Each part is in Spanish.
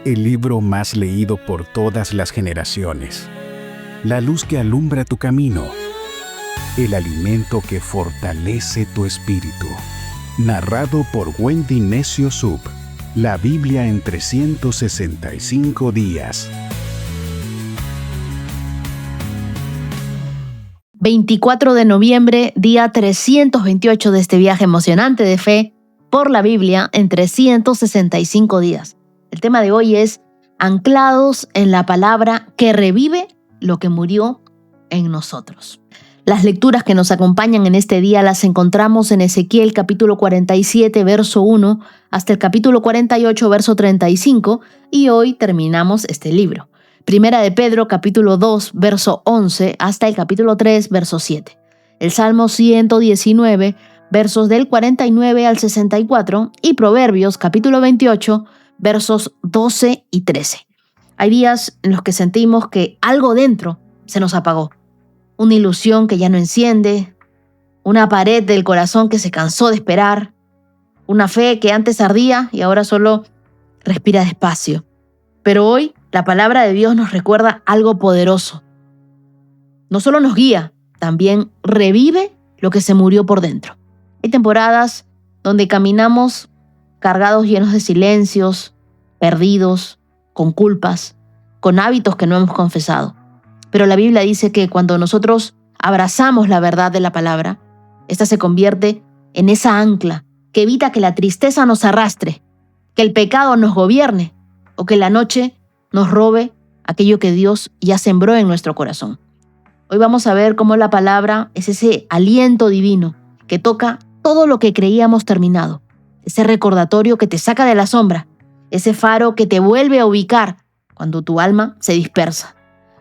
el libro más leído por todas las generaciones, la luz que alumbra tu camino, el alimento que fortalece tu espíritu. Narrado por Wendy Necio Sub, la Biblia en 365 días. 24 de noviembre, día 328 de este viaje emocionante de fe por la Biblia en 365 días. El tema de hoy es anclados en la palabra que revive lo que murió en nosotros. Las lecturas que nos acompañan en este día las encontramos en Ezequiel capítulo 47, verso 1, hasta el capítulo 48, verso 35, y hoy terminamos este libro. Primera de Pedro capítulo 2, verso 11, hasta el capítulo 3, verso 7. El Salmo 119, versos del 49 al 64, y Proverbios capítulo 28, versos 12 y 13. Hay días en los que sentimos que algo dentro se nos apagó. Una ilusión que ya no enciende, una pared del corazón que se cansó de esperar, una fe que antes ardía y ahora solo respira despacio. Pero hoy la palabra de Dios nos recuerda algo poderoso. No solo nos guía, también revive lo que se murió por dentro. Hay temporadas donde caminamos cargados llenos de silencios, perdidos, con culpas, con hábitos que no hemos confesado. Pero la Biblia dice que cuando nosotros abrazamos la verdad de la palabra, esta se convierte en esa ancla que evita que la tristeza nos arrastre, que el pecado nos gobierne o que la noche nos robe aquello que Dios ya sembró en nuestro corazón. Hoy vamos a ver cómo la palabra es ese aliento divino que toca todo lo que creíamos terminado, ese recordatorio que te saca de la sombra, ese faro que te vuelve a ubicar cuando tu alma se dispersa.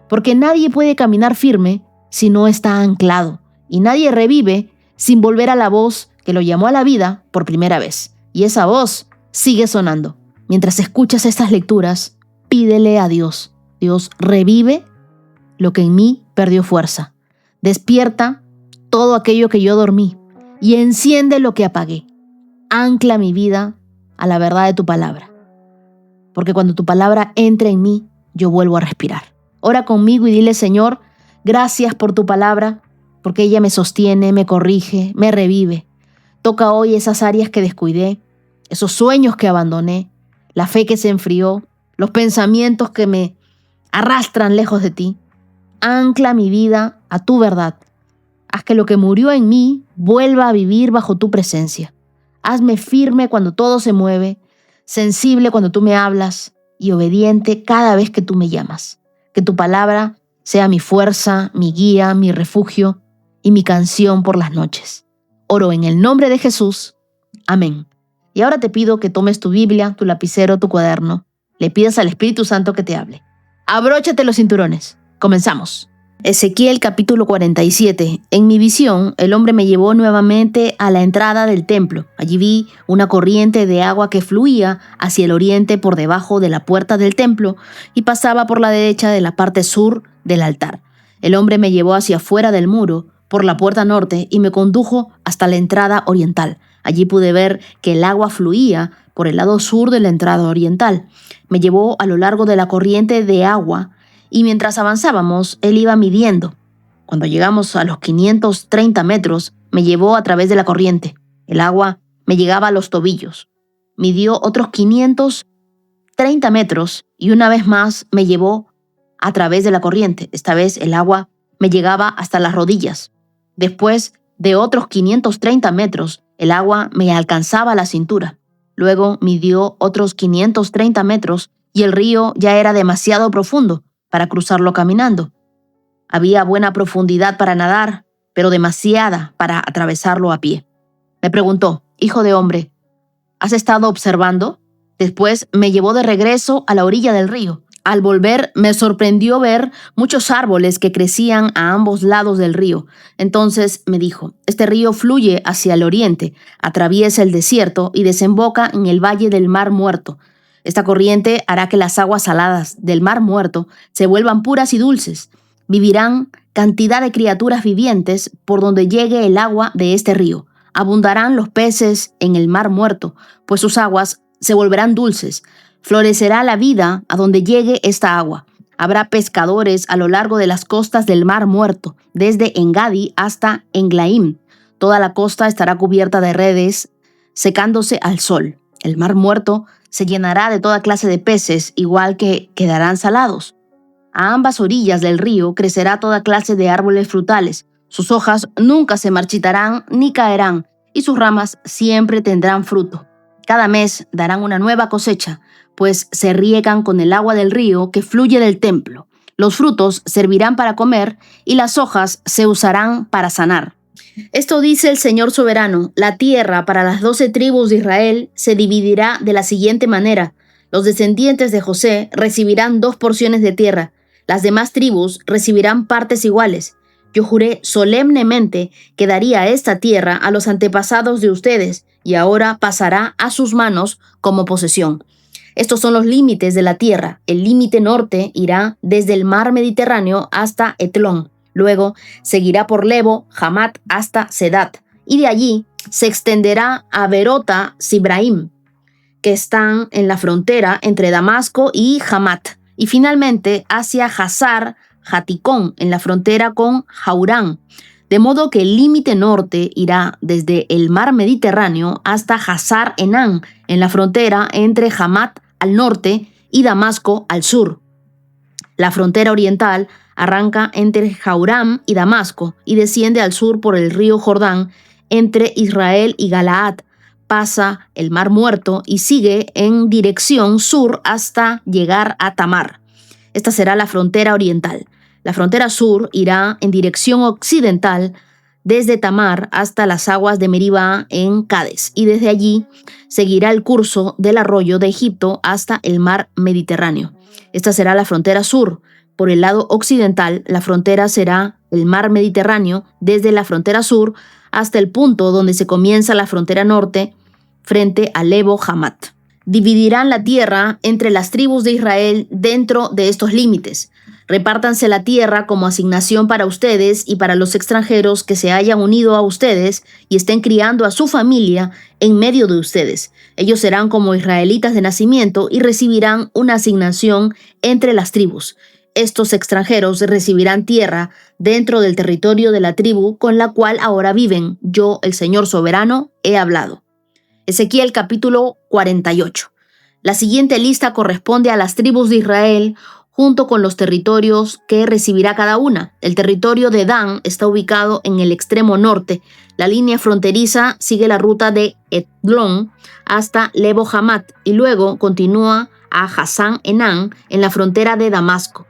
Porque nadie puede caminar firme si no está anclado, y nadie revive sin volver a la voz que lo llamó a la vida por primera vez. Y esa voz sigue sonando. Mientras escuchas estas lecturas, pídele a Dios. Dios, revive lo que en mí perdió fuerza. Despierta todo aquello que yo dormí y enciende lo que apagué. Ancla mi vida a la verdad de tu palabra. Porque cuando tu palabra entra en mí, yo vuelvo a respirar. Ora conmigo y dile, Señor, gracias por tu palabra, porque ella me sostiene, me corrige, me revive. Toca hoy esas áreas que descuidé, esos sueños que abandoné, la fe que se enfrió, los pensamientos que me arrastran lejos de ti. Ancla mi vida a tu verdad. Haz que lo que murió en mí vuelva a vivir bajo tu presencia. Hazme firme cuando todo se mueve, sensible cuando tú me hablas y obediente cada vez que tú me llamas. Que tu palabra sea mi fuerza, mi guía, mi refugio y mi canción por las noches. Oro en el nombre de Jesús. Amén. Y ahora te pido que tomes tu Biblia, tu lapicero, tu cuaderno. Le pidas al Espíritu Santo que te hable. Abróchate los cinturones. Comenzamos. Ezequiel capítulo 47. En mi visión, el hombre me llevó nuevamente a la entrada del templo. Allí vi una corriente de agua que fluía hacia el oriente por debajo de la puerta del templo y pasaba por la derecha de la parte sur del altar. El hombre me llevó hacia afuera del muro, por la puerta norte, y me condujo hasta la entrada oriental. Allí pude ver que el agua fluía por el lado sur de la entrada oriental. Me llevó a lo largo de la corriente de agua y mientras avanzábamos, él iba midiendo. Cuando llegamos a los 530 metros, me llevó a través de la corriente. El agua me llegaba a los tobillos. Midió otros 530 metros y una vez más me llevó a través de la corriente. Esta vez el agua me llegaba hasta las rodillas. Después de otros 530 metros, el agua me alcanzaba a la cintura. Luego midió otros 530 metros y el río ya era demasiado profundo para cruzarlo caminando. Había buena profundidad para nadar, pero demasiada para atravesarlo a pie. Me preguntó, hijo de hombre, ¿has estado observando? Después me llevó de regreso a la orilla del río. Al volver me sorprendió ver muchos árboles que crecían a ambos lados del río. Entonces me dijo, este río fluye hacia el oriente, atraviesa el desierto y desemboca en el valle del Mar Muerto. Esta corriente hará que las aguas saladas del Mar Muerto se vuelvan puras y dulces. Vivirán cantidad de criaturas vivientes por donde llegue el agua de este río. Abundarán los peces en el Mar Muerto, pues sus aguas se volverán dulces. Florecerá la vida a donde llegue esta agua. Habrá pescadores a lo largo de las costas del Mar Muerto, desde Engadi hasta Englaim. Toda la costa estará cubierta de redes, secándose al sol. El Mar Muerto se llenará de toda clase de peces, igual que quedarán salados. A ambas orillas del río crecerá toda clase de árboles frutales. Sus hojas nunca se marchitarán ni caerán, y sus ramas siempre tendrán fruto. Cada mes darán una nueva cosecha, pues se riegan con el agua del río que fluye del templo. Los frutos servirán para comer y las hojas se usarán para sanar. Esto dice el Señor soberano: la tierra para las 12 tribus de Israel se dividirá de la siguiente manera. Los descendientes de José recibirán 2 porciones de tierra. Las demás tribus recibirán partes iguales. Yo juré solemnemente que daría esta tierra a los antepasados de ustedes, y ahora pasará a sus manos como posesión. Estos son los límites de la tierra. El límite norte irá desde el mar Mediterráneo hasta Etlón. Luego seguirá por Lebo, Hamat hasta Sedat, y de allí se extenderá a Berota Sibraim, que están en la frontera entre Damasco y Hamat, y finalmente hacia Hazar Haticón, en la frontera con Jaurán. De modo que el límite norte irá desde el mar Mediterráneo hasta Hazar Enán, en la frontera entre Hamat al norte y Damasco al sur. La frontera oriental arranca entre Jaurán y Damasco y desciende al sur por el río Jordán entre Israel y Galaad. Pasa el Mar Muerto y sigue en dirección sur hasta llegar a Tamar. Esta será la frontera oriental. La frontera sur irá en dirección occidental desde Tamar hasta las aguas de Meribá en Cades, y desde allí seguirá el curso del arroyo de Egipto hasta el mar Mediterráneo. Esta será la frontera sur. Por el lado occidental, la frontera será el mar Mediterráneo desde la frontera sur hasta el punto donde se comienza la frontera norte frente a Lebo Hamat. Dividirán la tierra entre las tribus de Israel dentro de estos límites. Repártanse la tierra como asignación para ustedes y para los extranjeros que se hayan unido a ustedes y estén criando a su familia en medio de ustedes. Ellos serán como israelitas de nacimiento y recibirán una asignación entre las tribus. Estos extranjeros recibirán tierra dentro del territorio de la tribu con la cual ahora viven. Yo, el Señor soberano, he hablado. Ezequiel capítulo 48. La siguiente lista corresponde a las tribus de Israel junto con los territorios que recibirá cada una. El territorio de Dan está ubicado en el extremo norte. La línea fronteriza sigue la ruta de Etlón hasta Lebo Hamat y luego continúa a Hazán Enán en la frontera de Damasco,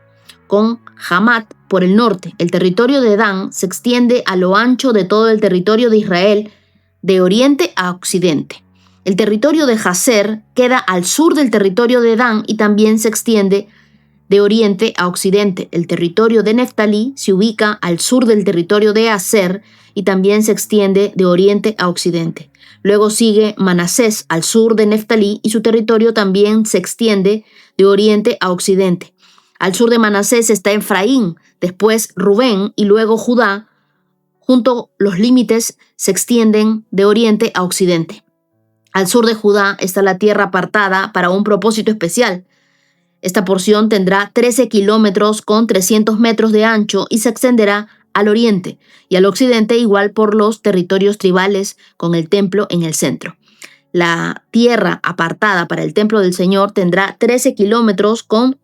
con Hamat por el norte. El territorio de Dan se extiende a lo ancho de todo el territorio de Israel, de oriente a occidente. El territorio de Jazer queda al sur del territorio de Dan y también se extiende de oriente a occidente. El territorio de Neftalí se ubica al sur del territorio de Aser y también se extiende de oriente a occidente. Luego sigue Manasés al sur de Neftalí y su territorio también se extiende de oriente a occidente. Al sur de Manasés está Efraín, después Rubén y luego Judá. Junto los límites se extienden de oriente a occidente. Al sur de Judá está la tierra apartada para un propósito especial. Esta porción tendrá 13 kilómetros con 300 metros de ancho y se extenderá al oriente y al occidente igual por los territorios tribales con el templo en el centro. La tierra apartada para el templo del Señor tendrá 13 kilómetros con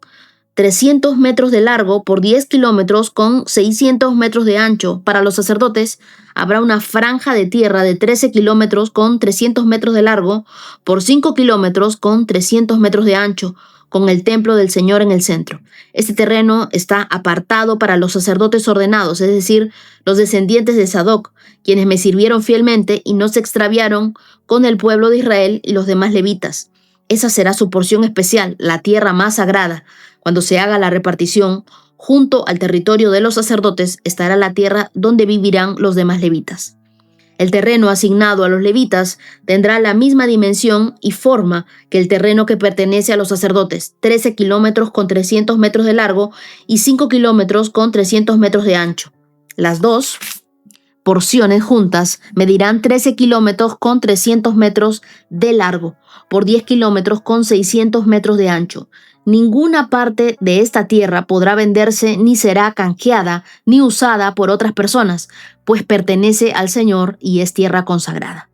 300 metros de largo por 10 kilómetros con 600 metros de ancho. Para los sacerdotes habrá una franja de tierra de 13 kilómetros con 300 metros de largo por 5 kilómetros con 300 metros de ancho, con el templo del Señor en el centro. Este terreno está apartado para los sacerdotes ordenados, es decir, los descendientes de Sadoc, quienes me sirvieron fielmente y no se extraviaron con el pueblo de Israel y los demás levitas. Esa será su porción especial, la tierra más sagrada. Cuando se haga la repartición, junto al territorio de los sacerdotes estará la tierra donde vivirán los demás levitas. El terreno asignado a los levitas tendrá la misma dimensión y forma que el terreno que pertenece a los sacerdotes, 13 kilómetros con 300 metros de largo y 5 kilómetros con 300 metros de ancho. Las dos porciones juntas medirán 13 kilómetros con 300 metros de largo por 10 kilómetros con 600 metros de ancho. Ninguna parte de esta tierra podrá venderse ni será canjeada ni usada por otras personas, pues pertenece al Señor y es tierra consagrada.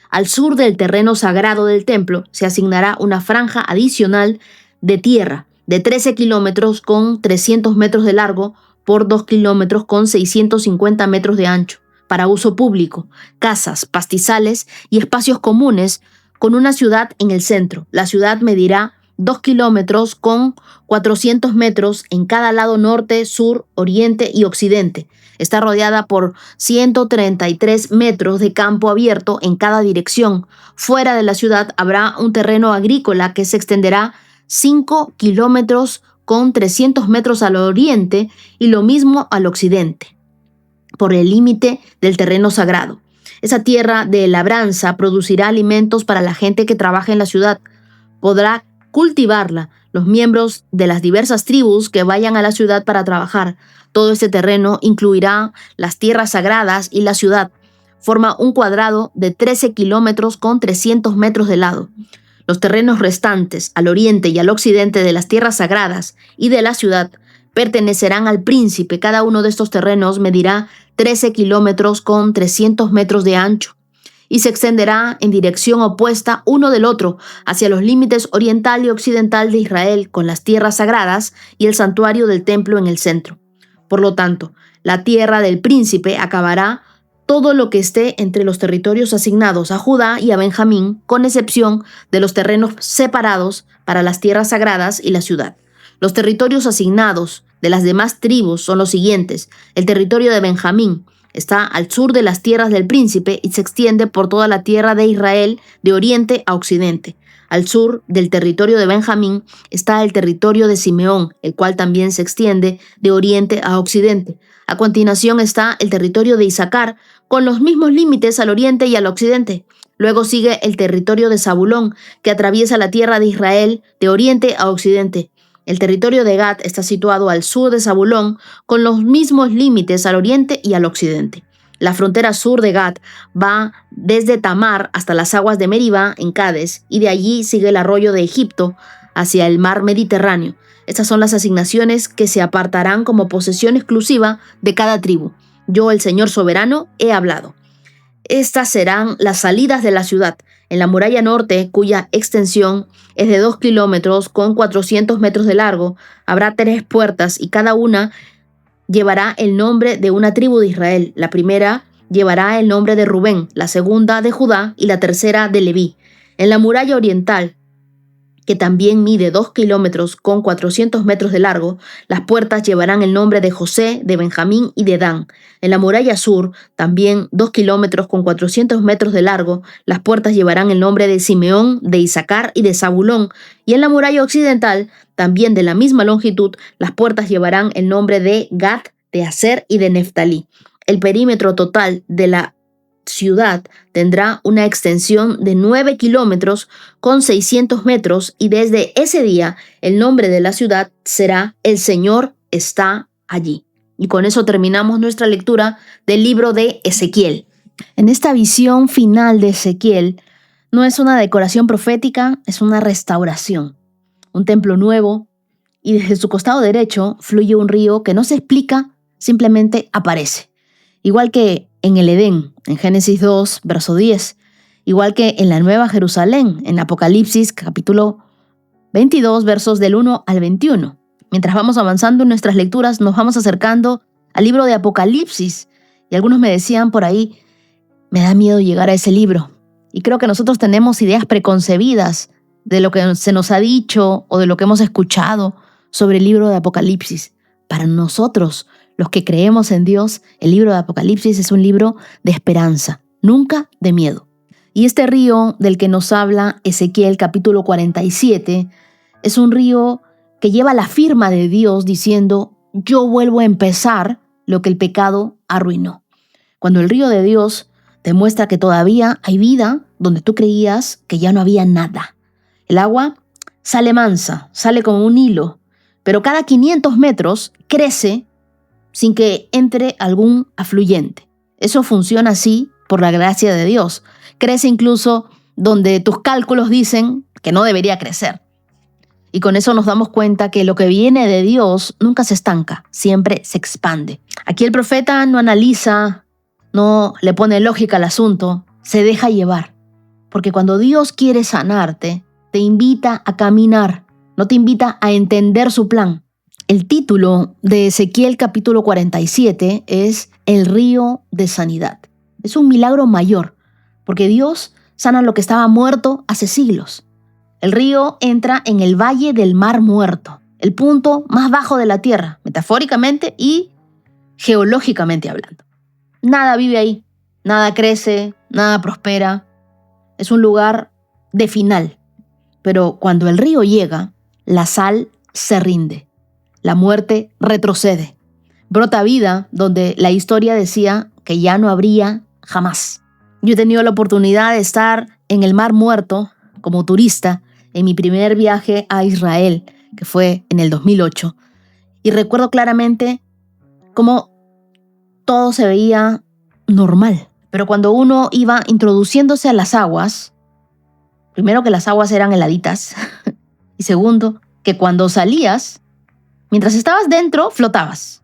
Al sur del terreno sagrado del templo se asignará una franja adicional de tierra de 13 kilómetros con 300 metros de largo por 2 kilómetros con 650 metros de ancho, para uso público, casas, pastizales y espacios comunes, con una ciudad en el centro. La ciudad medirá 2 kilómetros con 400 metros en cada lado norte, sur, oriente y occidente. Está rodeada por 133 metros de campo abierto en cada dirección. Fuera de la ciudad habrá un terreno agrícola que se extenderá 5 kilómetros con 300 metros al oriente y lo mismo al occidente, por el límite del terreno sagrado. Esa tierra de labranza producirá alimentos para la gente que trabaja en la ciudad. Podrá cultivarla los miembros de las diversas tribus que vayan a la ciudad para trabajar. Todo este terreno incluirá las tierras sagradas y la ciudad. Forma un cuadrado de 13 kilómetros con 300 metros de lado. Los terrenos restantes al oriente y al occidente de las tierras sagradas y de la ciudad pertenecerán al príncipe. Cada uno de estos terrenos medirá 13 kilómetros con 300 metros de ancho y se extenderá en dirección opuesta uno del otro hacia los límites oriental y occidental de Israel, con las tierras sagradas y el santuario del templo en el centro. Por lo tanto, la tierra del príncipe acabará todo lo que esté entre los territorios asignados a Judá y a Benjamín, con excepción de los terrenos separados para las tierras sagradas y la ciudad. Los territorios asignados de las demás tribus son los siguientes. El territorio de Benjamín está al sur de las tierras del príncipe y se extiende por toda la tierra de Israel de oriente a occidente. Al sur del territorio de Benjamín está el territorio de Simeón, el cual también se extiende de oriente a occidente. A continuación está el territorio de Isaacar, con los mismos límites al oriente y al occidente. Luego sigue el territorio de Zabulón, que atraviesa la tierra de Israel de oriente a occidente. El territorio de Gad está situado al sur de Zabulón, con los mismos límites al oriente y al occidente. La frontera sur de Gad va desde Tamar hasta las aguas de Meribá en Cades, y de allí sigue el arroyo de Egipto hacia el mar Mediterráneo. Estas son las asignaciones que se apartarán como posesión exclusiva de cada tribu. Yo, el Señor soberano, he hablado. Estas serán las salidas de la ciudad. En la muralla norte, cuya extensión es de 2 kilómetros con 400 metros de largo, habrá 3 puertas y cada una llevará el nombre de una tribu de Israel. La primera llevará el nombre de Rubén, la segunda de Judá y la tercera de Leví. En la muralla oriental, que también mide 2 kilómetros con 400 metros de largo, las puertas llevarán el nombre de José, de Benjamín y de Dan. En la muralla sur, también 2 kilómetros con 400 metros de largo, las puertas llevarán el nombre de Simeón, de Isaacar y de Zabulón. Y en la muralla occidental, también de la misma longitud, las puertas llevarán el nombre de Gad, de Aser y de Neftalí. El perímetro total de la ciudad tendrá una extensión de 9 kilómetros con 600 metros y desde ese día el nombre de la ciudad será El Señor está allí. Y con eso terminamos nuestra lectura del libro de Ezequiel. En esta visión final de Ezequiel no es una decoración profética, es una restauración. Un templo nuevo y desde su costado derecho fluye un río que no se explica, simplemente aparece. Igual que en el Edén, en Génesis 2, verso 10, igual que en la Nueva Jerusalén, en Apocalipsis, capítulo 22, versos del 1 al 21. Mientras vamos avanzando en nuestras lecturas, nos vamos acercando al libro de Apocalipsis. Y algunos me decían por ahí, me da miedo llegar a ese libro. Y creo que nosotros tenemos ideas preconcebidas de lo que se nos ha dicho o de lo que hemos escuchado sobre el libro de Apocalipsis. Para nosotros, los que creemos en Dios, el libro de Apocalipsis es un libro de esperanza, nunca de miedo. Y este río del que nos habla Ezequiel capítulo 47 es un río que lleva la firma de Dios diciendo, yo vuelvo a empezar lo que el pecado arruinó. Cuando el río de Dios te muestra que todavía hay vida donde tú creías que ya no había nada. El agua sale mansa, sale como un hilo, pero cada 500 metros crece sin que entre algún afluyente. Eso funciona así por la gracia de Dios. Crece incluso donde tus cálculos dicen que no debería crecer. Y con eso nos damos cuenta que lo que viene de Dios nunca se estanca, siempre se expande. Aquí el profeta no analiza, no le pone lógica al asunto, se deja llevar. Porque cuando Dios quiere sanarte, te invita a caminar, no te invita a entender su plan. El título de Ezequiel capítulo 47 es El río de sanidad. Es un milagro mayor, porque Dios sana lo que estaba muerto hace siglos. El río entra en el valle del Mar Muerto, el punto más bajo de la tierra, metafóricamente y geológicamente hablando. Nada vive ahí, nada crece, nada prospera. Es un lugar de final. Pero cuando el río llega, la sal se rinde. La muerte retrocede. Brota vida donde la historia decía que ya no habría jamás. Yo he tenido la oportunidad de estar en el Mar Muerto como turista en mi primer viaje a Israel, que fue en el 2008. Y recuerdo claramente cómo todo se veía normal. Pero cuando uno iba introduciéndose a las aguas, primero que las aguas eran heladitas y segundo que cuando salías, mientras estabas dentro, flotabas.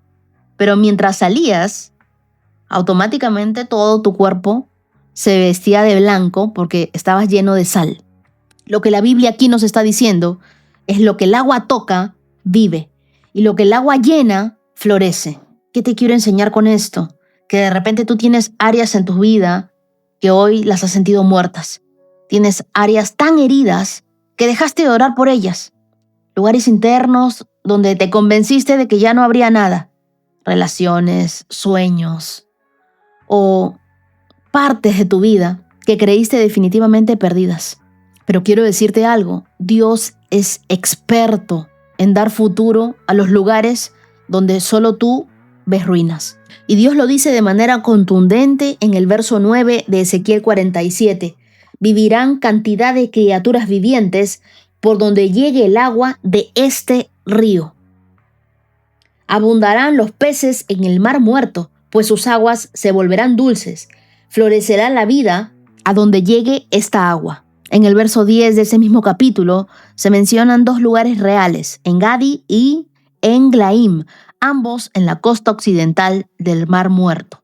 Pero mientras salías, automáticamente todo tu cuerpo se vestía de blanco porque estabas lleno de sal. Lo que la Biblia aquí nos está diciendo es lo que el agua toca, vive. Y lo que el agua llena, florece. ¿Qué te quiero enseñar con esto? Que de repente tú tienes áreas en tu vida que hoy las has sentido muertas. Tienes áreas tan heridas que dejaste de orar por ellas. Lugares internos donde te convenciste de que ya no habría nada. Relaciones, sueños o partes de tu vida que creíste definitivamente perdidas. Pero quiero decirte algo, Dios es experto en dar futuro a los lugares donde solo tú ves ruinas. Y Dios lo dice de manera contundente en el verso 9 de Ezequiel 47. Vivirán cantidad de criaturas vivientes por donde llegue el agua de este río. Abundarán los peces en el mar muerto, pues sus aguas se volverán dulces. Florecerá la vida a donde llegue esta agua. En el verso 10 de ese mismo capítulo se mencionan dos lugares reales, En-Gadi y En-Glaim, ambos en la costa occidental del Mar Muerto.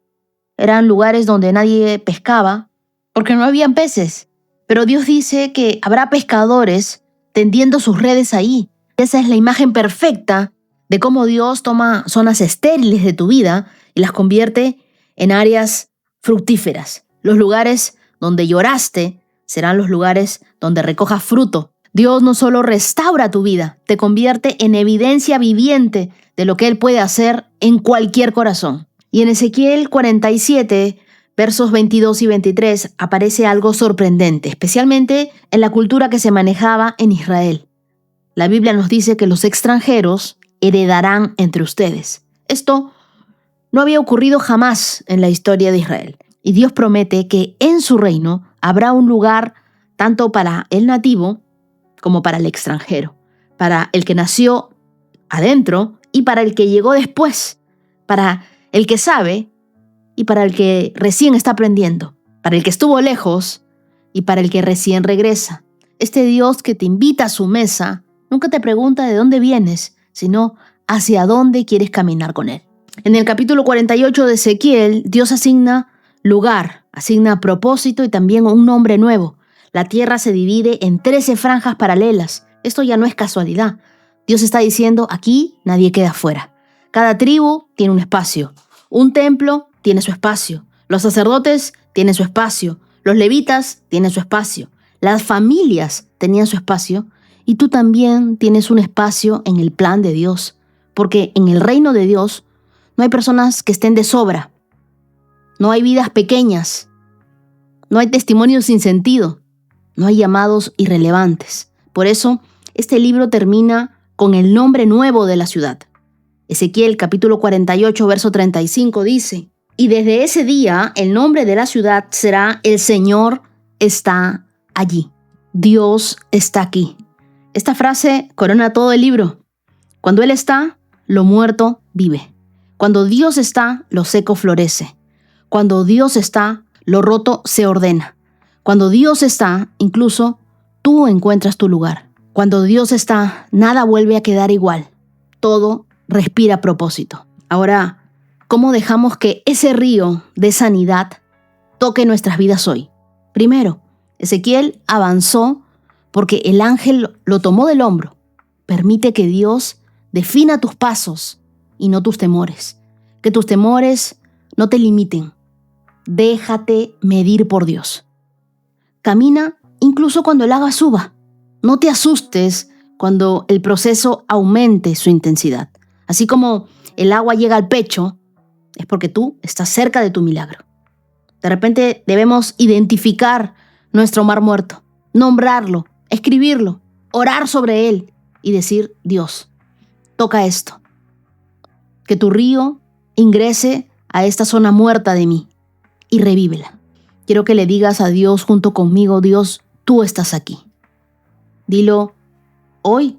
Eran lugares donde nadie pescaba porque no habían peces. Pero Dios dice que habrá pescadores tendiendo sus redes ahí. Esa es la imagen perfecta de cómo Dios toma zonas estériles de tu vida y las convierte en áreas fructíferas. Los lugares donde lloraste serán los lugares donde recojas fruto. Dios no solo restaura tu vida, te convierte en evidencia viviente de lo que Él puede hacer en cualquier corazón. Y en Ezequiel 47, versos 22 y 23, aparece algo sorprendente, especialmente en la cultura que se manejaba en Israel. La Biblia nos dice que los extranjeros heredarán entre ustedes. Esto no había ocurrido jamás en la historia de Israel. Y Dios promete que en su reino habrá un lugar tanto para el nativo como para el extranjero, para el que nació adentro y para el que llegó después, para el que sabe y para el que recién está aprendiendo, para el que estuvo lejos y para el que recién regresa. Este Dios que te invita a su mesa nunca te pregunta de dónde vienes, sino hacia dónde quieres caminar con Él. En el capítulo 48 de Ezequiel, Dios asigna lugar, asigna propósito y también un nombre nuevo. La tierra se divide en 13 franjas paralelas. Esto ya no es casualidad. Dios está diciendo, aquí nadie queda fuera. Cada tribu tiene un espacio. Un templo tiene su espacio. Los sacerdotes tienen su espacio. Los levitas tienen su espacio. Las familias tenían su espacio. Y tú también tienes un espacio en el plan de Dios. Porque en el reino de Dios no hay personas que estén de sobra. No hay vidas pequeñas. No hay testimonios sin sentido. No hay llamados irrelevantes. Por eso, este libro termina con el nombre nuevo de la ciudad. Ezequiel capítulo 48, verso 35 dice, y desde ese día el nombre de la ciudad será El Señor está allí. Dios está aquí. Esta frase corona todo el libro. Cuando Él está, lo muerto vive. Cuando Dios está, lo seco florece. Cuando Dios está, lo roto se ordena. Cuando Dios está, incluso tú encuentras tu lugar. Cuando Dios está, nada vuelve a quedar igual. Todo respira propósito. Ahora, ¿cómo dejamos que ese río de sanidad toque nuestras vidas hoy? Primero, Ezequiel avanzó porque el ángel lo tomó del hombro. Permite que Dios defina tus pasos y no tus temores. Que tus temores no te limiten. Déjate medir por Dios. Camina incluso cuando el agua suba. No te asustes cuando el proceso aumente su intensidad. Así como el agua llega al pecho, es porque tú estás cerca de tu milagro. De repente debemos identificar nuestro mar muerto, nombrarlo, escribirlo, orar sobre él y decir: Dios, toca esto. Que tu río ingrese a esta zona muerta de mí y revívela. Quiero que le digas a Dios junto conmigo: Dios, tú estás aquí. Dilo hoy,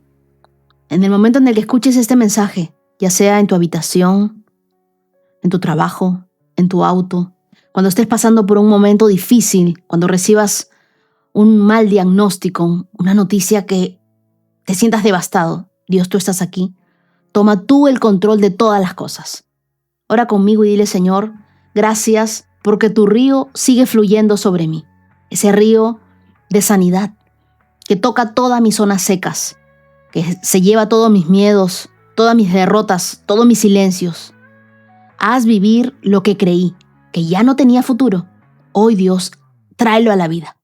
en el momento en el que escuches este mensaje, ya sea en tu habitación, en tu trabajo, en tu auto, cuando estés pasando por un momento difícil, cuando recibas un mal diagnóstico, una noticia que te sientas devastado. Dios, tú estás aquí. Toma tú el control de todas las cosas. Ora conmigo y dile: Señor, gracias porque tu río sigue fluyendo sobre mí. Ese río de sanidad que toca todas mis zonas secas, que se lleva todos mis miedos, todas mis derrotas, todos mis silencios. Haz vivir lo que creí, que ya no tenía futuro. Hoy, Dios, tráelo a la vida.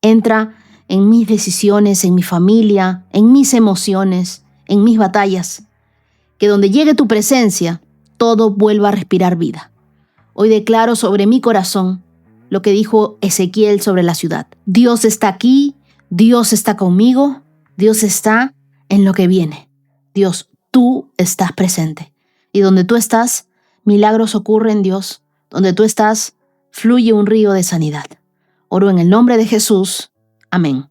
Entra en mis decisiones, en mi familia, en mis emociones, en mis batallas. Que donde llegue tu presencia, todo vuelva a respirar vida. Hoy declaro sobre mi corazón lo que dijo Ezequiel sobre la ciudad. Dios está aquí, Dios está conmigo, Dios está en lo que viene. Dios, tú estás presente. Y donde tú estás, milagros ocurren, Dios. Donde tú estás, fluye un río de sanidad. Oro en el nombre de Jesús. Amén.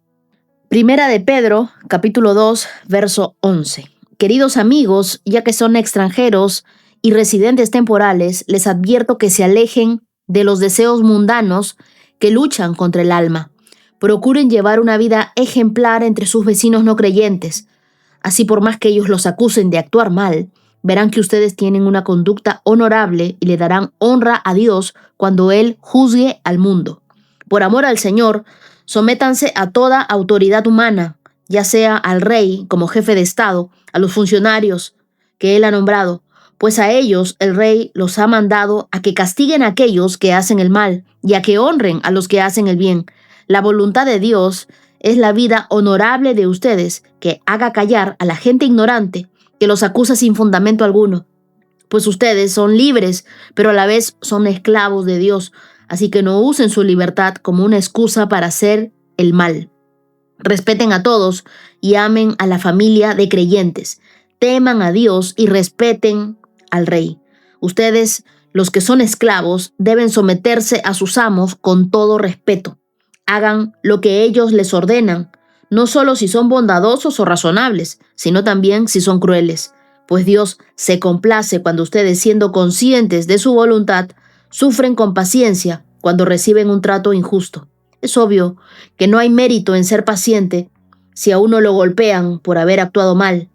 Primera de Pedro, capítulo 2, verso 11. Queridos amigos, ya que son extranjeros y residentes temporales, les advierto que se alejen de los deseos mundanos que luchan contra el alma. Procuren llevar una vida ejemplar entre sus vecinos no creyentes. Así, por más que ellos los acusen de actuar mal, verán que ustedes tienen una conducta honorable y le darán honra a Dios cuando Él juzgue al mundo. Por amor al Señor, sométanse a toda autoridad humana, ya sea al rey como jefe de Estado, a los funcionarios que Él ha nombrado, pues a ellos el rey los ha mandado a que castiguen a aquellos que hacen el mal y a que honren a los que hacen el bien. La voluntad de Dios es la vida honorable de ustedes, que haga callar a la gente ignorante que los acusa sin fundamento alguno. Pues ustedes son libres, pero a la vez son esclavos de Dios, así que no usen su libertad como una excusa para hacer el mal. Respeten a todos y amen a la familia de creyentes. Teman a Dios y respeten al rey. Ustedes, los que son esclavos, deben someterse a sus amos con todo respeto. Hagan lo que ellos les ordenan, no solo si son bondadosos o razonables, sino también si son crueles. Pues Dios se complace cuando ustedes, siendo conscientes de su voluntad, sufren con paciencia cuando reciben un trato injusto. Es obvio que no hay mérito en ser paciente si a uno lo golpean por haber actuado mal,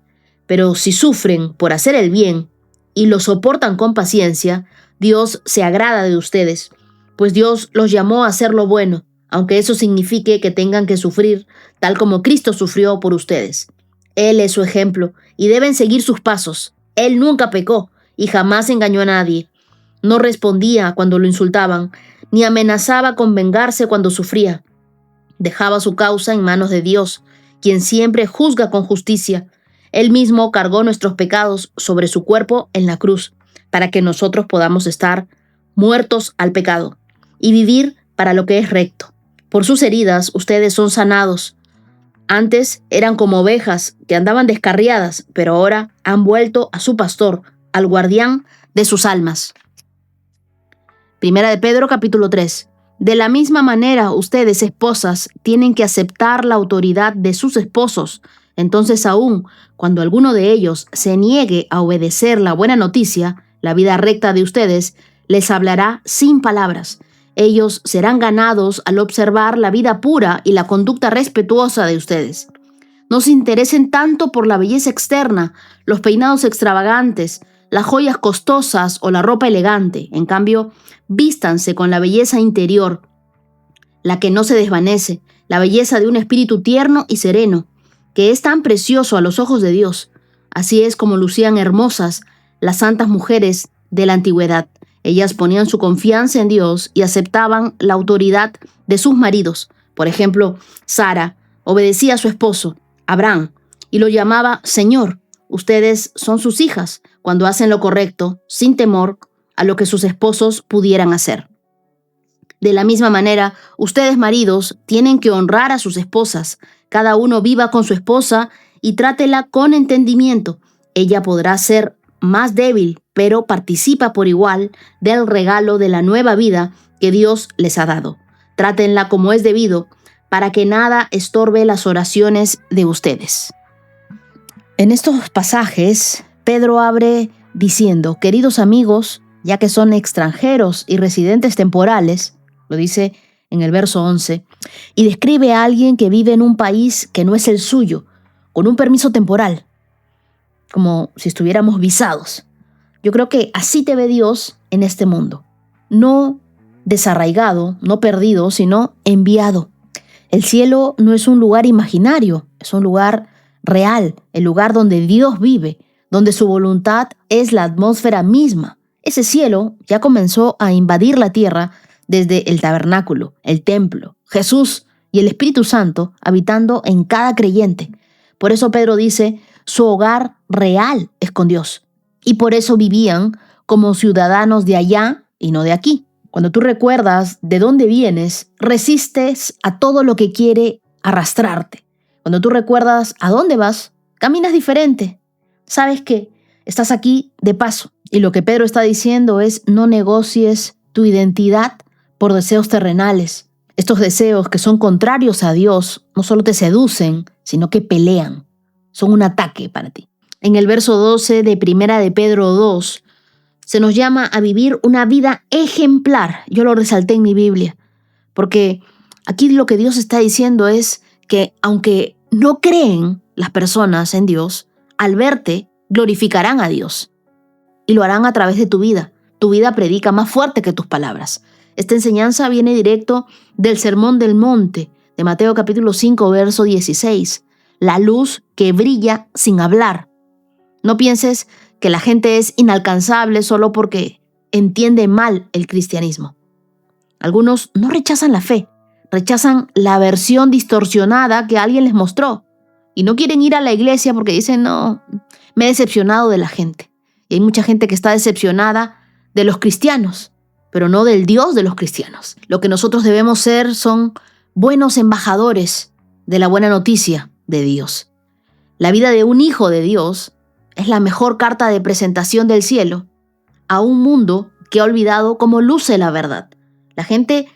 pero si sufren por hacer el bien y lo soportan con paciencia, Dios se agrada de ustedes, pues Dios los llamó a hacer lo bueno, aunque eso signifique que tengan que sufrir tal como Cristo sufrió por ustedes. Él es su ejemplo y deben seguir sus pasos. Él nunca pecó y jamás engañó a nadie. No respondía cuando lo insultaban, ni amenazaba con vengarse cuando sufría. Dejaba su causa en manos de Dios, quien siempre juzga con justicia. Él mismo cargó nuestros pecados sobre su cuerpo en la cruz, para que nosotros podamos estar muertos al pecado y vivir para lo que es recto. Por sus heridas ustedes son sanados. Antes eran como ovejas que andaban descarriadas, pero ahora han vuelto a su pastor, al guardián de sus almas. Primera de Pedro, capítulo 3. De la misma manera, ustedes, esposas, tienen que aceptar la autoridad de sus esposos. Entonces, aún cuando alguno de ellos se niegue a obedecer la buena noticia, la vida recta de ustedes, les hablará sin palabras. Ellos serán ganados al observar la vida pura y la conducta respetuosa de ustedes. No se interesen tanto por la belleza externa, los peinados extravagantes, las joyas costosas o la ropa elegante. En cambio, vístanse con la belleza interior, la que no se desvanece, la belleza de un espíritu tierno y sereno, que es tan precioso a los ojos de Dios. Así es como lucían hermosas las santas mujeres de la antigüedad. Ellas ponían su confianza en Dios y aceptaban la autoridad de sus maridos. Por ejemplo, Sara obedecía a su esposo, Abraham, y lo llamaba Señor. Ustedes son sus hijas cuando hacen lo correcto, sin temor a lo que sus esposos pudieran hacer. De la misma manera, ustedes maridos tienen que honrar a sus esposas. Cada uno viva con su esposa y trátela con entendimiento. Ella podrá ser más débil, pero participa por igual del regalo de la nueva vida que Dios les ha dado. Trátenla como es debido, para que nada estorbe las oraciones de ustedes. En estos pasajes, Pedro abre diciendo: queridos amigos, ya que son extranjeros y residentes temporales, lo dice en el verso 11, y describe a alguien que vive en un país que no es el suyo, con un permiso temporal, como si estuviéramos visados. Yo creo que así te ve Dios en este mundo. No desarraigado, no perdido, sino enviado. El cielo no es un lugar imaginario, es un lugar real, el lugar donde Dios vive, donde su voluntad es la atmósfera misma. Ese cielo ya comenzó a invadir la tierra desde el tabernáculo, el templo, Jesús y el Espíritu Santo habitando en cada creyente. Por eso Pedro dice, su hogar real es con Dios. Y por eso vivían como ciudadanos de allá y no de aquí. Cuando tú recuerdas de dónde vienes, resistes a todo lo que quiere arrastrarte. Cuando tú recuerdas a dónde vas, caminas diferente. Sabes que estás aquí de paso. Y lo que Pedro está diciendo es, no negocies tu identidad por deseos terrenales. Estos deseos que son contrarios a Dios no solo te seducen, sino que pelean. Son un ataque para ti. En el verso 12 de Primera de Pedro 2, se nos llama a vivir una vida ejemplar. Yo lo resalté en mi Biblia, porque aquí lo que Dios está diciendo es que aunque no creen las personas en Dios, al verte glorificarán a Dios y lo harán a través de tu vida. Tu vida predica más fuerte que tus palabras. Esta enseñanza viene directo del Sermón del Monte, de Mateo capítulo 5, verso 16. La luz que brilla sin hablar. No pienses que la gente es inalcanzable solo porque entiende mal el cristianismo. Algunos no rechazan la fe, rechazan la versión distorsionada que alguien les mostró y no quieren ir a la iglesia porque dicen, no, me he decepcionado de la gente. Y hay mucha gente que está decepcionada de los cristianos, pero no del Dios de los cristianos. Lo que nosotros debemos ser son buenos embajadores de la buena noticia de Dios. La vida de un hijo de Dios es la mejor carta de presentación del cielo a un mundo que ha olvidado cómo luce la verdad. La gente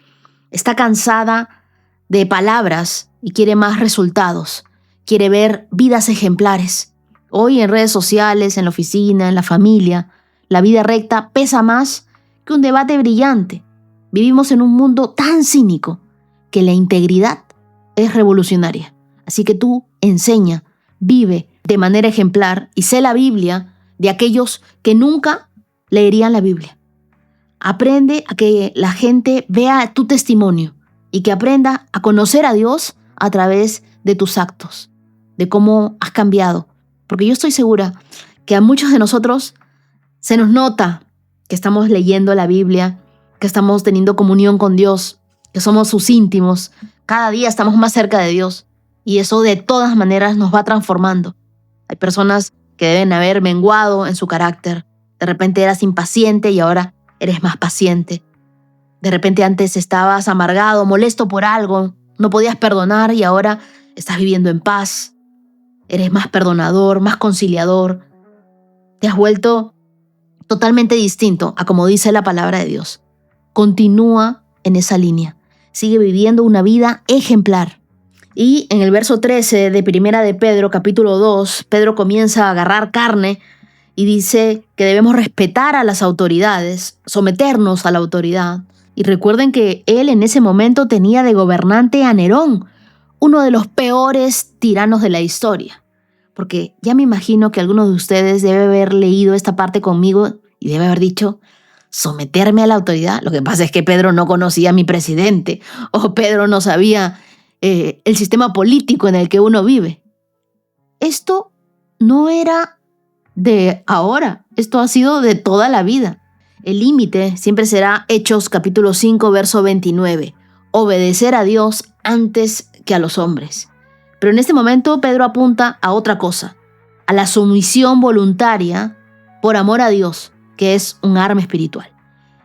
está cansada de palabras y quiere más resultados. Quiere ver vidas ejemplares. Hoy en redes sociales, en la oficina, en la familia, la vida recta pesa más que un debate brillante. Vivimos en un mundo tan cínico que la integridad es revolucionaria. Así que tú enseña, vive de manera ejemplar y sé la Biblia de aquellos que nunca leerían la Biblia. Aprende a que la gente vea tu testimonio y que aprenda a conocer a Dios a través de tus actos, de cómo has cambiado. Porque yo estoy segura que a muchos de nosotros se nos nota que estamos leyendo la Biblia, que estamos teniendo comunión con Dios, que somos sus íntimos. Cada día estamos más cerca de Dios y eso de todas maneras nos va transformando. Hay personas que deben haber menguado en su carácter. De repente eras impaciente y ahora eres más paciente. De repente antes estabas amargado, molesto por algo, no podías perdonar y ahora estás viviendo en paz. Eres más perdonador, más conciliador. Te has vuelto totalmente distinto a como dice la palabra de Dios. Continúa en esa línea. Sigue viviendo una vida ejemplar. Y en el verso 13 de Primera de Pedro, capítulo 2, Pedro comienza a agarrar carne y dice que debemos respetar a las autoridades, someternos a la autoridad. Y recuerden que él en ese momento tenía de gobernante a Nerón, uno de los peores tiranos de la historia. Porque ya me imagino que algunos de ustedes debe haber leído esta parte conmigo y debe haber dicho, ¿someterme a la autoridad? Lo que pasa es que Pedro no conocía a mi presidente, o Pedro no sabía el sistema político en el que uno vive. Esto no era de ahora, esto ha sido de toda la vida. El límite siempre será Hechos capítulo 5, verso 29. Obedecer a Dios antes que a los hombres. Pero en este momento Pedro apunta a otra cosa, a la sumisión voluntaria por amor a Dios, que es un arma espiritual.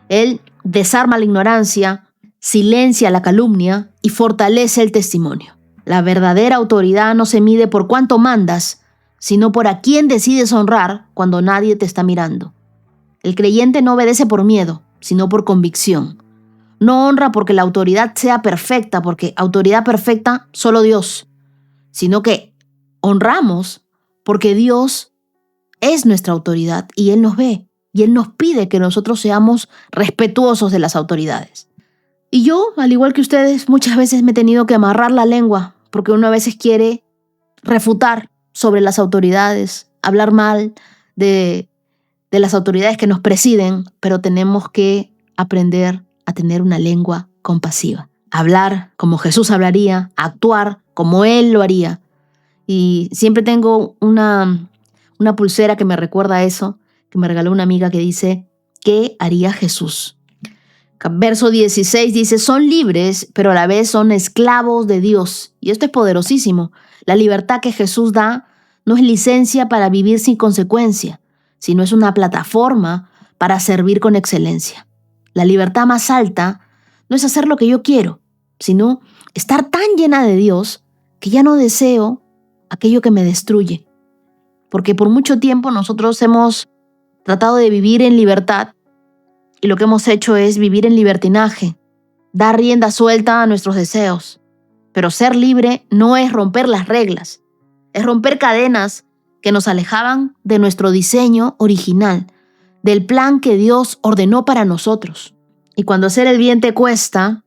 Él desarma la ignorancia, silencia la calumnia y fortalece el testimonio. La verdadera autoridad no se mide por cuánto mandas, sino por a quién decides honrar cuando nadie te está mirando. El creyente no obedece por miedo, sino por convicción. No honra porque la autoridad sea perfecta, porque autoridad perfecta solo Dios, sino que honramos porque Dios es nuestra autoridad y Él nos ve y Él nos pide que nosotros seamos respetuosos de las autoridades. Y yo, al igual que ustedes, muchas veces me he tenido que amarrar la lengua porque uno a veces quiere refutar sobre las autoridades, hablar mal de las autoridades que nos presiden, pero tenemos que aprender a tener una lengua compasiva. Hablar como Jesús hablaría, actuar como Él lo haría. Y siempre tengo una pulsera que me recuerda a eso, que me regaló una amiga que dice, ¿qué haría Jesús? Verso 16 dice, son libres, pero a la vez son esclavos de Dios. Y esto es poderosísimo. La libertad que Jesús da no es licencia para vivir sin consecuencia, sino es una plataforma para servir con excelencia. La libertad más alta no es hacer lo que yo quiero, sino estar tan llena de Dios que ya no deseo aquello que me destruye. Porque por mucho tiempo nosotros hemos tratado de vivir en libertad y lo que hemos hecho es vivir en libertinaje, dar rienda suelta a nuestros deseos. Pero ser libre no es romper las reglas, es romper cadenas que nos alejaban de nuestro diseño original, del plan que Dios ordenó para nosotros. Y cuando hacer el bien te cuesta,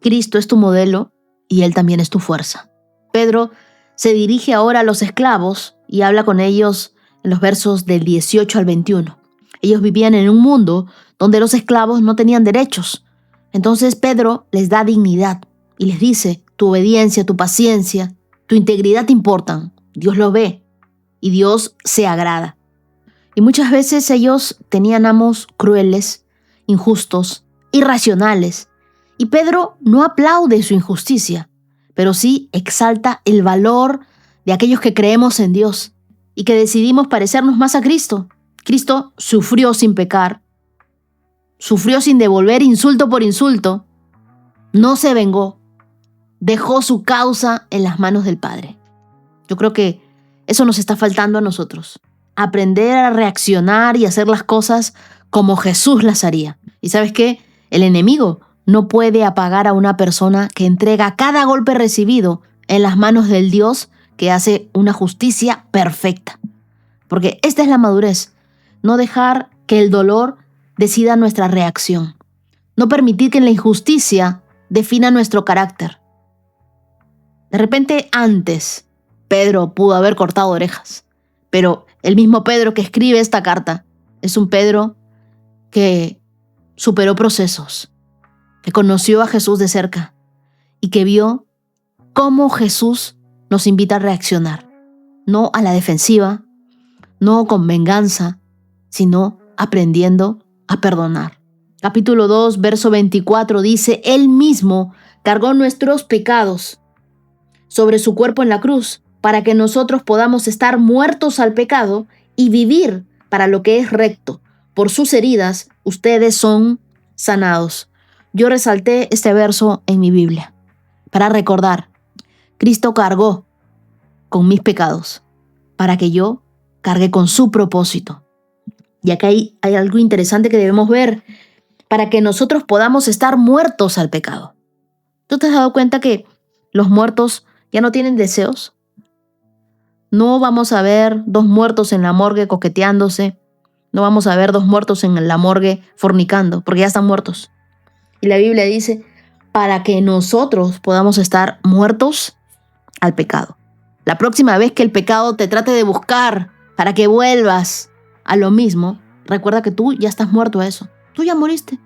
Cristo es tu modelo y Él también es tu fuerza. Pedro se dirige ahora a los esclavos y habla con ellos en los versos del 18 al 21. Ellos vivían en un mundo donde los esclavos no tenían derechos. Entonces Pedro les da dignidad y les dice, tu obediencia, tu paciencia, tu integridad te importan. Dios lo ve y Dios se agrada. Y muchas veces ellos tenían amos crueles, injustos, irracionales. Y Pedro no aplaude su injusticia, pero sí exalta el valor de aquellos que creemos en Dios y que decidimos parecernos más a Cristo. Cristo sufrió sin pecar, sufrió sin devolver insulto por insulto, no se vengó, dejó su causa en las manos del Padre. Yo creo que eso nos está faltando a nosotros, aprender a reaccionar y hacer las cosas como Jesús las haría. ¿Y sabes qué? El enemigo no puede apagar a una persona que entrega cada golpe recibido en las manos del Dios que hace una justicia perfecta. Porque esta es la madurez. No dejar que el dolor decida nuestra reacción. No permitir que la injusticia defina nuestro carácter. De repente antes, Pedro pudo haber cortado orejas. Pero el mismo Pedro que escribe esta carta es un Pedro que superó procesos, que conoció a Jesús de cerca y que vio cómo Jesús nos invita a reaccionar. No a la defensiva, no con venganza, sino aprendiendo a perdonar. Capítulo 2, verso 24 dice, Él mismo cargó nuestros pecados sobre su cuerpo en la cruz, para que nosotros podamos estar muertos al pecado y vivir para lo que es recto. Por sus heridas, ustedes son sanados. Yo resalté este verso en mi Biblia para recordar, Cristo cargó con mis pecados para que yo cargue con su propósito. Y acá hay algo interesante que debemos ver para que nosotros podamos estar muertos al pecado. ¿Tú te has dado cuenta que los muertos ya no tienen deseos? No vamos a ver dos muertos en la morgue coqueteándose, No vamos a ver dos muertos en la morgue fornicando, porque ya están muertos. Y la Biblia dice, para que nosotros podamos estar muertos al pecado. La próxima vez que el pecado te trate de buscar para que vuelvas a lo mismo, recuerda que tú ya estás muerto a eso. Tú ya moriste.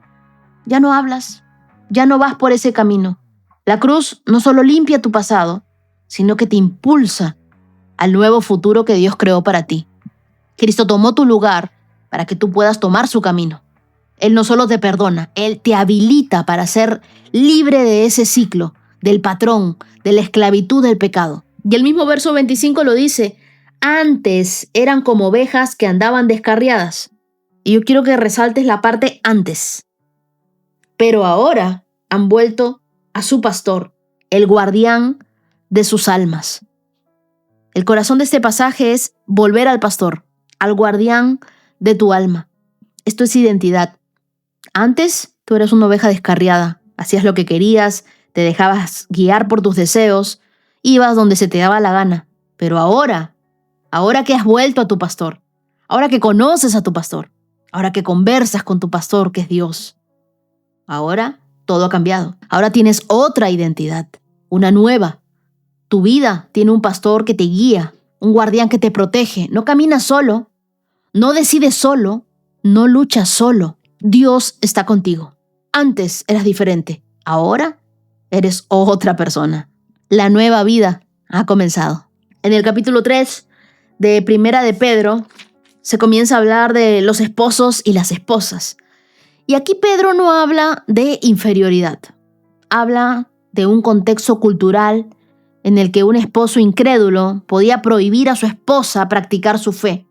Ya no hablas. Ya no vas por ese camino. La cruz no solo limpia tu pasado, sino que te impulsa al nuevo futuro que Dios creó para ti. Cristo tomó tu lugar para que tú puedas tomar su camino. Él no solo te perdona, Él te habilita para ser libre de ese ciclo, del patrón, de la esclavitud del pecado. Y el mismo verso 25 lo dice, antes eran como ovejas que andaban descarriadas. Y yo quiero que resaltes la parte antes. Pero ahora han vuelto a su pastor, el guardián de sus almas. El corazón de este pasaje es volver al pastor, al guardián de tu alma. Esto es identidad. Antes tú eras una oveja descarriada, hacías lo que querías, te dejabas guiar por tus deseos, ibas donde se te daba la gana. Pero ahora que has vuelto a tu pastor, ahora que conoces a tu pastor, ahora que conversas con tu pastor que es Dios, ahora todo ha cambiado. Ahora tienes otra identidad, una nueva. Tu vida tiene un pastor que te guía, un guardián que te protege. No caminas solo, no decides solo, no luchas solo. Dios está contigo. Antes eras diferente, ahora eres otra persona. La nueva vida ha comenzado. En el capítulo 3 de Primera de Pedro se comienza a hablar de los esposos y las esposas. Y aquí Pedro no habla de inferioridad. Habla de un contexto cultural en el que un esposo incrédulo podía prohibir a su esposa practicar su fe.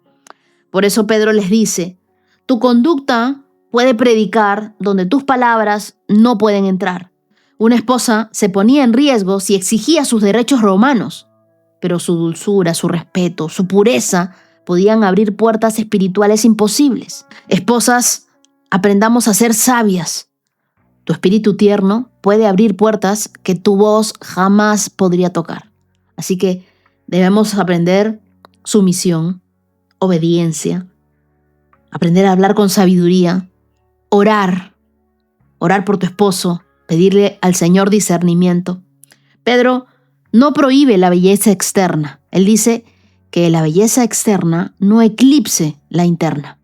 Por eso Pedro les dice, tu conducta puede predicar donde tus palabras no pueden entrar. Una esposa se ponía en riesgo si exigía sus derechos romanos, pero su dulzura, su respeto, su pureza podían abrir puertas espirituales imposibles. Esposas, aprendamos a ser sabias. Tu espíritu tierno puede abrir puertas que tu voz jamás podría tocar. Así que debemos aprender sumisión, obediencia, aprender a hablar con sabiduría, orar por tu esposo, pedirle al Señor discernimiento. Pedro no prohíbe la belleza externa. Él dice que la belleza externa no eclipse la interna.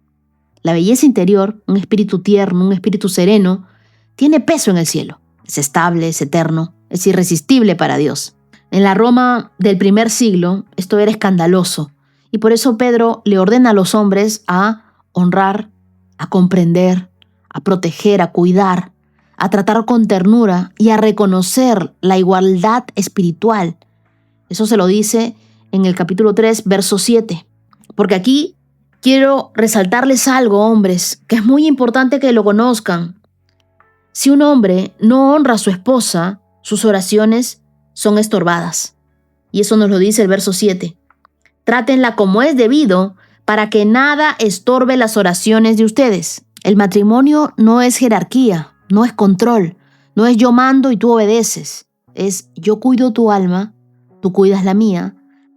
La belleza interior, un espíritu tierno, un espíritu sereno, tiene peso en el cielo. Es estable, es eterno, es irresistible para Dios. En la Roma del primer siglo, esto era escandaloso. Y por eso Pedro le ordena a los hombres a honrar, a comprender, a proteger, a cuidar, a tratar con ternura y a reconocer la igualdad espiritual. Eso se lo dice en el capítulo 3, verso 7. Porque aquí quiero resaltarles algo, hombres, que es muy importante que lo conozcan. Si un hombre no honra a su esposa, sus oraciones son estorbadas. Y eso nos lo dice el verso 7. Trátenla como es debido para que nada estorbe las oraciones de ustedes. El matrimonio no es jerarquía, no es control, no es yo mando y tú obedeces. Es yo cuido tu alma, tú cuidas la mía.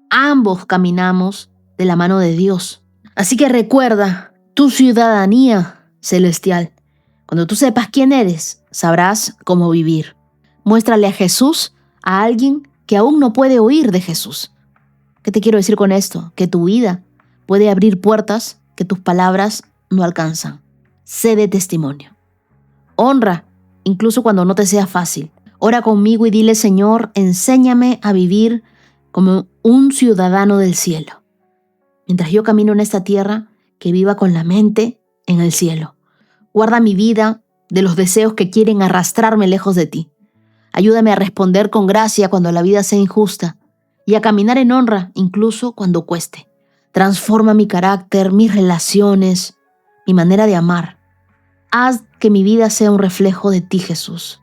Ambos caminamos de la mano de Dios. Así que recuerda tu ciudadanía celestial. Cuando tú sepas quién eres, sabrás cómo vivir. Muéstrale a Jesús a alguien que aún no puede oír de Jesús. ¿Qué te quiero decir con esto? Que tu vida puede abrir puertas que tus palabras no alcanzan. Sé de testimonio. Honra, incluso cuando no te sea fácil. Ora conmigo y dile, Señor, enséñame a vivir como un ciudadano del cielo. Mientras yo camino en esta tierra, que viva con la mente en el cielo. Guarda mi vida de los deseos que quieren arrastrarme lejos de ti. Ayúdame a responder con gracia cuando la vida sea injusta y a caminar en honra incluso cuando cueste. Transforma mi carácter, mis relaciones, mi manera de amar. Haz que mi vida sea un reflejo de ti, Jesús.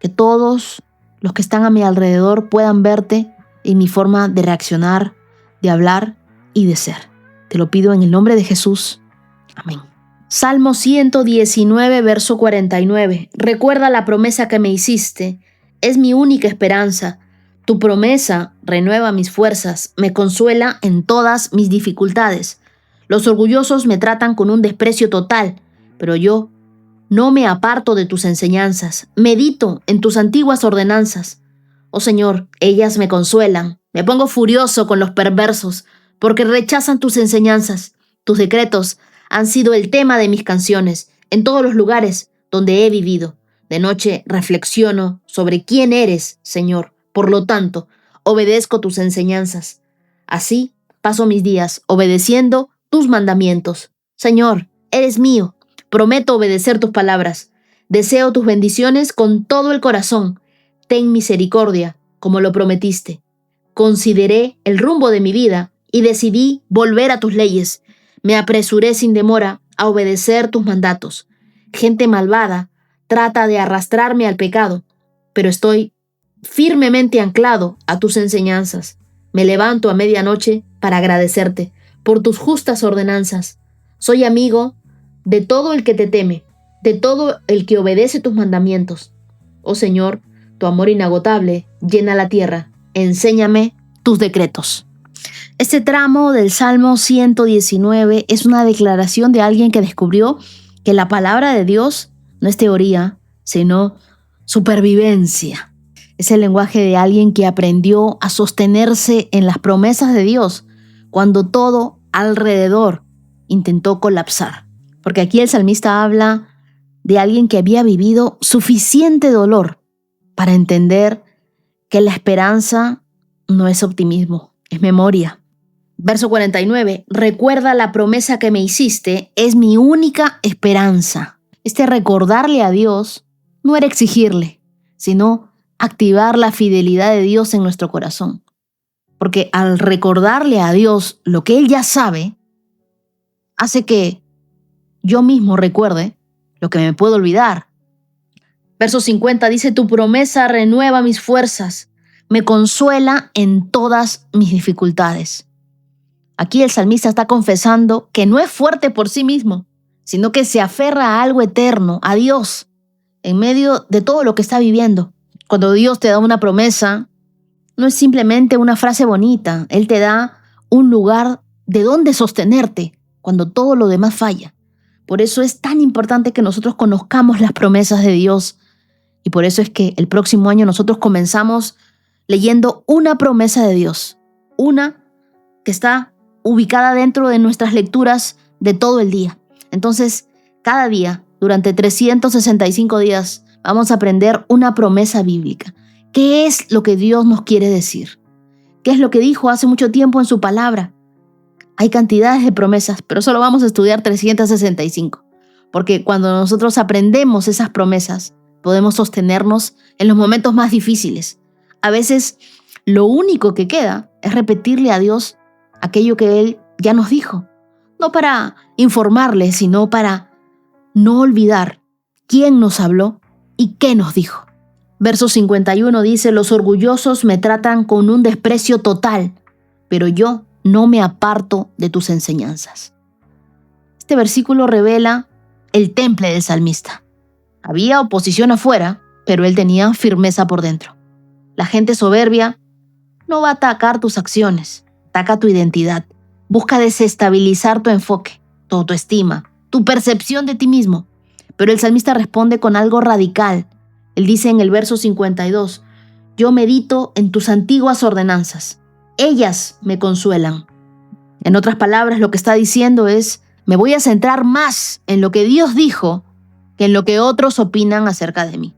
Que todos los que están a mi alrededor puedan verte en mi forma de reaccionar, de hablar y de ser. Te lo pido en el nombre de Jesús. Amén. Salmo 119, verso 49. Recuerda la promesa que me hiciste. Es mi única esperanza. Tu promesa renueva mis fuerzas, me consuela en todas mis dificultades. Los orgullosos me tratan con un desprecio total, pero yo no me aparto de tus enseñanzas. Medito en tus antiguas ordenanzas. Oh Señor, ellas me consuelan. Me pongo furioso con los perversos, porque rechazan tus enseñanzas. Tus decretos han sido el tema de mis canciones en todos los lugares donde he vivido. De noche reflexiono sobre quién eres, Señor. Por lo tanto, obedezco tus enseñanzas. Así paso mis días obedeciendo tus mandamientos. Señor, eres mío. Prometo obedecer tus palabras. Deseo tus bendiciones con todo el corazón. Ten misericordia, como lo prometiste. Consideré el rumbo de mi vida y decidí volver a tus leyes. Me apresuré sin demora a obedecer tus mandatos. Gente malvada trata de arrastrarme al pecado, pero estoy firmemente anclado a tus enseñanzas. Me levanto a medianoche para agradecerte por tus justas ordenanzas. Soy amigo de todo el que te teme, de todo el que obedece tus mandamientos. Oh Señor, tu amor inagotable llena la tierra. Enséñame tus decretos. Este tramo del Salmo 119 es una declaración de alguien que descubrió que la palabra de Dios no es teoría, sino supervivencia. Es el lenguaje de alguien que aprendió a sostenerse en las promesas de Dios cuando todo alrededor intentó colapsar. Porque aquí el salmista habla de alguien que había vivido suficiente dolor para entender que la esperanza no es optimismo, es memoria. Verso 49, recuerda la promesa que me hiciste, es mi única esperanza. Este recordarle a Dios no era exigirle, sino activar la fidelidad de Dios en nuestro corazón. Porque al recordarle a Dios lo que Él ya sabe, hace que yo mismo recuerde lo que me puedo olvidar. Verso 50 dice, tu promesa renueva mis fuerzas, me consuela en todas mis dificultades. Aquí el salmista está confesando que no es fuerte por sí mismo, sino que se aferra a algo eterno, a Dios, en medio de todo lo que está viviendo. Cuando Dios te da una promesa, no es simplemente una frase bonita. Él te da un lugar de donde sostenerte cuando todo lo demás falla. Por eso es tan importante que nosotros conozcamos las promesas de Dios. Y por eso es que el próximo año nosotros comenzamos leyendo una promesa de Dios. Una que está ubicada dentro de nuestras lecturas de todo el día. Entonces, cada día, durante 365 días, vamos a aprender una promesa bíblica. ¿Qué es lo que Dios nos quiere decir? ¿Qué es lo que dijo hace mucho tiempo en su palabra? Hay cantidades de promesas, pero solo vamos a estudiar 365. Porque cuando nosotros aprendemos esas promesas, podemos sostenernos en los momentos más difíciles. A veces, lo único que queda es repetirle a Dios aquello que Él ya nos dijo. No para informarle, sino para no olvidar quién nos habló y qué nos dijo. Verso 51 dice, los orgullosos me tratan con un desprecio total, pero yo no me aparto de tus enseñanzas. Este versículo revela el temple del salmista. Había oposición afuera, pero él tenía firmeza por dentro. La gente soberbia no va a atacar tus acciones, ataca tu identidad. Busca desestabilizar tu enfoque, tu autoestima, tu percepción de ti mismo. Pero el salmista responde con algo radical. Él dice en el verso 52, yo medito en tus antiguas ordenanzas. Ellas me consuelan. En otras palabras, lo que está diciendo es, me voy a centrar más en lo que Dios dijo que en lo que otros opinan acerca de mí.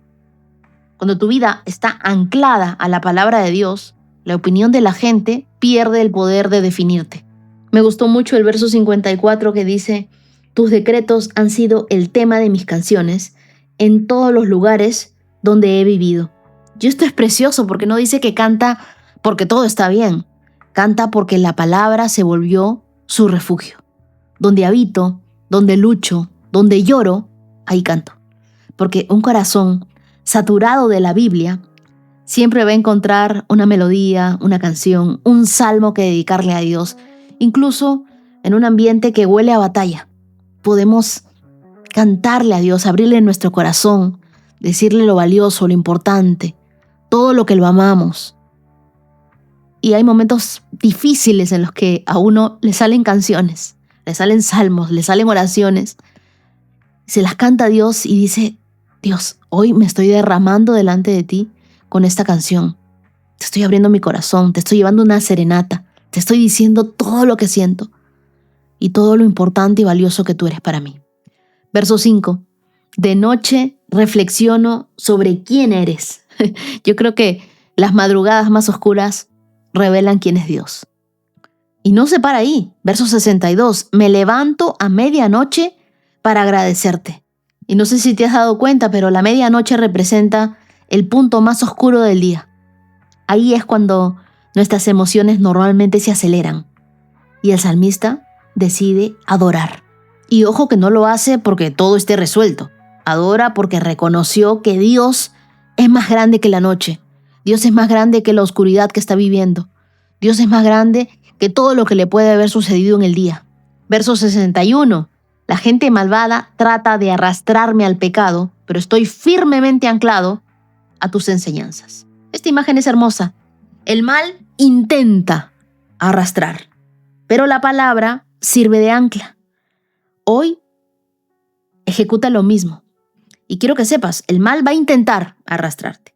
Cuando tu vida está anclada a la palabra de Dios, la opinión de la gente pierde el poder de definirte. Me gustó mucho el verso 54 que dice, tus decretos han sido el tema de mis canciones en todos los lugares donde he vivido. Y esto es precioso porque no dice que canta porque todo está bien. Canta porque la palabra se volvió su refugio. Donde habito, donde lucho, donde lloro, ahí canto. Porque un corazón saturado de la Biblia siempre va a encontrar una melodía, una canción, un salmo que dedicarle a Dios. Incluso en un ambiente que huele a batalla, podemos cantarle a Dios, abrirle nuestro corazón, decirle lo valioso, lo importante, todo lo que lo amamos. Y hay momentos difíciles en los que a uno le salen canciones. le salen salmos, le salen oraciones. Se las canta a Dios y dice, Dios, hoy me estoy derramando delante de ti con esta canción. Te estoy abriendo mi corazón, te estoy llevando una serenata, te estoy diciendo todo lo que siento y todo lo importante y valioso que tú eres para mí. Verso 5. De noche reflexiono sobre quién eres. Yo creo que las madrugadas más oscuras revelan quién es Dios. Y no se para ahí. Verso 62. Me levanto a medianoche para agradecerte. Y no sé si te has dado cuenta, pero la medianoche representa el punto más oscuro del día. Ahí es cuando nuestras emociones normalmente se aceleran. Y el salmista decide adorar. Y ojo que no lo hace porque todo esté resuelto. Adora porque reconoció que Dios es más grande que la noche. Dios es más grande que la oscuridad que está viviendo. Dios es más grande que todo lo que le puede haber sucedido en el día. Verso 61. La gente malvada trata de arrastrarme al pecado, pero estoy firmemente anclado a tus enseñanzas. Esta imagen es hermosa. El mal intenta arrastrar, pero la palabra sirve de ancla. Hoy ejecuta lo mismo. Y quiero que sepas, el mal va a intentar arrastrarte.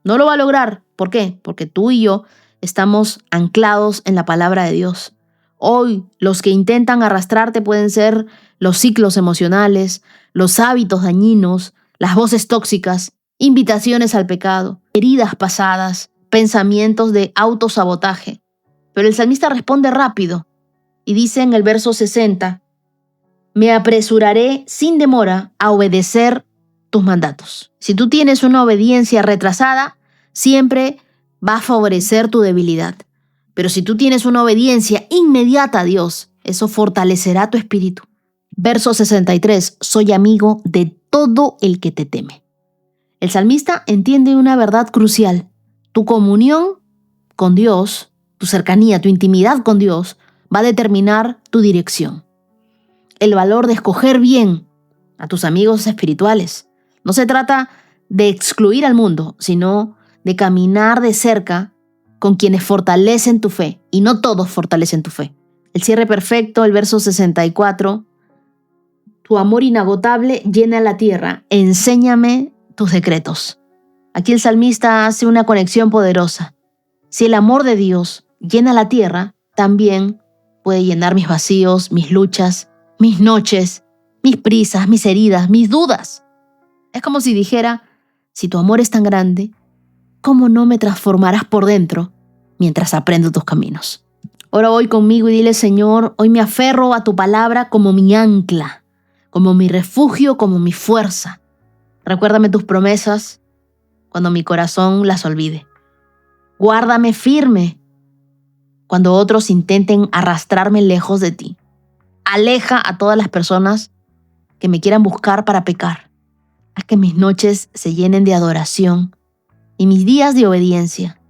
No lo va a lograr. ¿Por qué? Porque tú y yo estamos anclados en la palabra de Dios. Hoy los que intentan arrastrarte pueden ser los ciclos emocionales, los hábitos dañinos, las voces tóxicas, invitaciones al pecado, heridas pasadas, pensamientos de autosabotaje. Pero el salmista responde rápido y dice en el verso 60, me apresuraré sin demora a obedecer tus mandatos. Si tú tienes una obediencia retrasada, siempre va a favorecer tu debilidad. Pero si tú tienes una obediencia inmediata a Dios, eso fortalecerá tu espíritu. Verso 63, soy amigo de todo el que te teme. El salmista entiende una verdad crucial. Tu comunión con Dios, tu cercanía, tu intimidad con Dios, va a determinar tu dirección. El valor de escoger bien a tus amigos espirituales. No se trata de excluir al mundo, sino de caminar de cerca con quienes fortalecen tu fe, y no todos fortalecen tu fe. El cierre perfecto, el verso 64, tu amor inagotable llena la tierra, enséñame tus decretos. Aquí el salmista hace una conexión poderosa. Si el amor de Dios llena la tierra, también puede llenar mis vacíos, mis luchas, mis noches, mis prisas, mis heridas, mis dudas. Es como si dijera, si tu amor es tan grande, ¿cómo no me transformarás por dentro mientras aprendo tus caminos? Ora hoy conmigo y dile, Señor, hoy me aferro a tu palabra como mi ancla, como mi refugio, como mi fuerza. Recuérdame tus promesas cuando mi corazón las olvide. Guárdame firme cuando otros intenten arrastrarme lejos de ti. Aleja a todas las personas que me quieran buscar para pecar. Haz que mis noches se llenen de adoración y mis días de obediencia.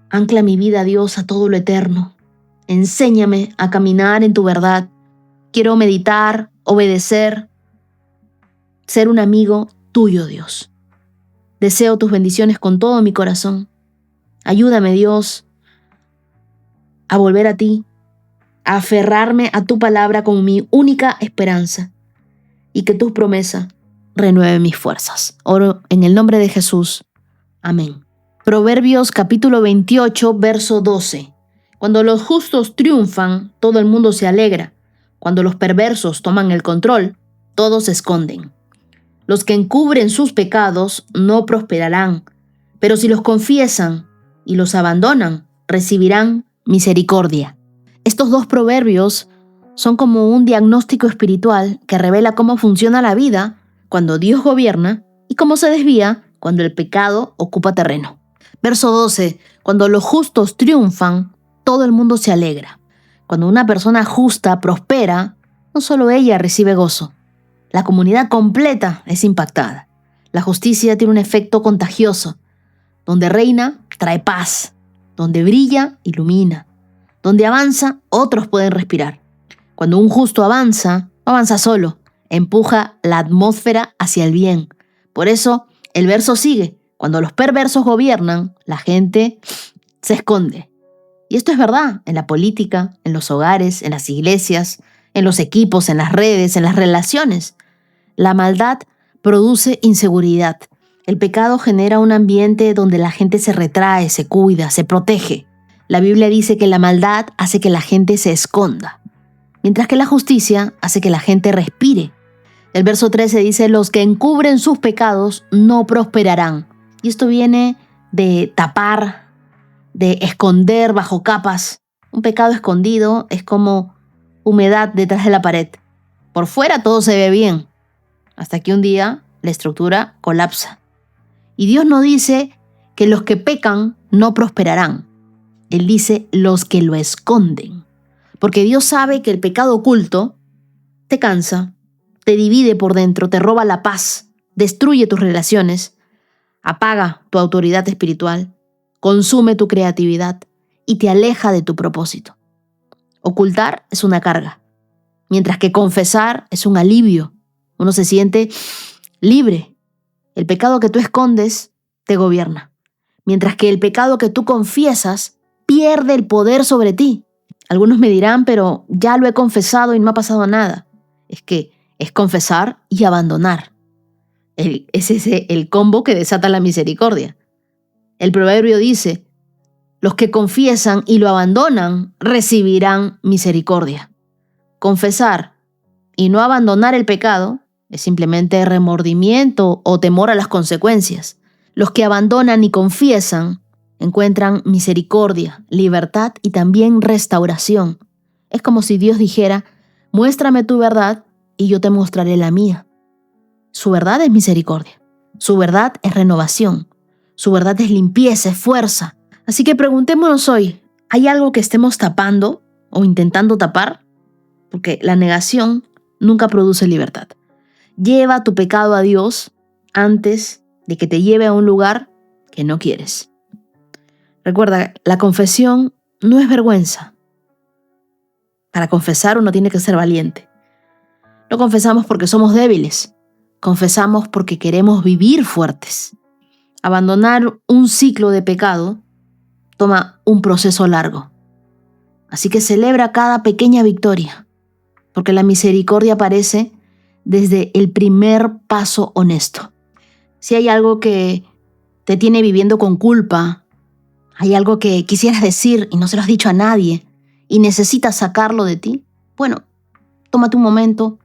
Ancla mi vida, Dios, a todo lo eterno. Enséñame a caminar en tu verdad. Quiero meditar, obedecer, ser un amigo tuyo, Dios. Deseo tus bendiciones con todo mi corazón. Ayúdame, Dios, a volver a ti, a aferrarme a tu palabra como mi única esperanza y que tu promesa renueve mis fuerzas. Oro en el nombre de Jesús. Amén. Proverbios capítulo 28, verso 12. Cuando los justos triunfan, todo el mundo se alegra. Cuando los perversos toman el control, todos se esconden. Los que encubren sus pecados no prosperarán, pero si los confiesan y los abandonan, recibirán misericordia. Estos dos proverbios son como un diagnóstico espiritual que revela cómo funciona la vida cuando Dios gobierna y cómo se desvía cuando el pecado ocupa terreno. Verso 12. Cuando los justos triunfan, todo el mundo se alegra. Cuando una persona justa prospera, no solo ella recibe gozo, la comunidad completa es impactada. La justicia tiene un efecto contagioso. Donde reina, trae paz. Donde brilla, ilumina. Donde avanza, otros pueden respirar. Cuando un justo avanza, no avanza solo, empuja la atmósfera hacia el bien. Por eso, el verso sigue. Cuando los perversos gobiernan, la gente se esconde. Y esto es verdad en la política, en los hogares, en las iglesias, en los equipos, en las redes, en las relaciones. La maldad produce inseguridad. El pecado genera un ambiente donde la gente se retrae, se cuida, se protege. La Biblia dice que la maldad hace que la gente se esconda, mientras que la justicia hace que la gente respire. El verso 13 dice, los que encubren sus pecados no prosperarán. Y esto viene de tapar, de esconder bajo capas. Un pecado escondido es como humedad detrás de la pared. Por fuera todo se ve bien, hasta que un día la estructura colapsa. Y Dios no dice que los que pecan no prosperarán. Él dice los que lo esconden. Porque Dios sabe que el pecado oculto te cansa, te divide por dentro, te roba la paz, destruye tus relaciones, apaga tu autoridad espiritual, consume tu creatividad y te aleja de tu propósito. Ocultar es una carga, mientras que confesar es un alivio. Uno se siente libre. El pecado que tú escondes te gobierna, mientras que el pecado que tú confiesas pierde el poder sobre ti. Algunos me dirán, pero ya lo he confesado y no ha pasado nada. Es que es confesar y abandonar. Es ese el combo que desata la misericordia. El proverbio dice, los que confiesan y lo abandonan recibirán misericordia. Confesar y no abandonar el pecado es simplemente remordimiento o temor a las consecuencias. Los que abandonan y confiesan encuentran misericordia, libertad y también restauración. Es como si Dios dijera, muéstrame tu verdad y yo te mostraré la mía. Su verdad es misericordia. Su verdad es renovación. Su verdad es limpieza, es fuerza. Así que preguntémonos hoy, ¿hay algo que estemos tapando o intentando tapar? Porque la negación nunca produce libertad. Lleva tu pecado a Dios antes de que te lleve a un lugar que no quieres. Recuerda, la confesión no es vergüenza. Para confesar uno tiene que ser valiente. No confesamos porque somos débiles. Confesamos porque queremos vivir fuertes. Abandonar un ciclo de pecado toma un proceso largo. Así que celebra cada pequeña victoria, porque la misericordia aparece desde el primer paso honesto. Si hay algo que te tiene viviendo con culpa, hay algo que quisieras decir y no se lo has dicho a nadie y necesitas sacarlo de ti, bueno, tómate un momento,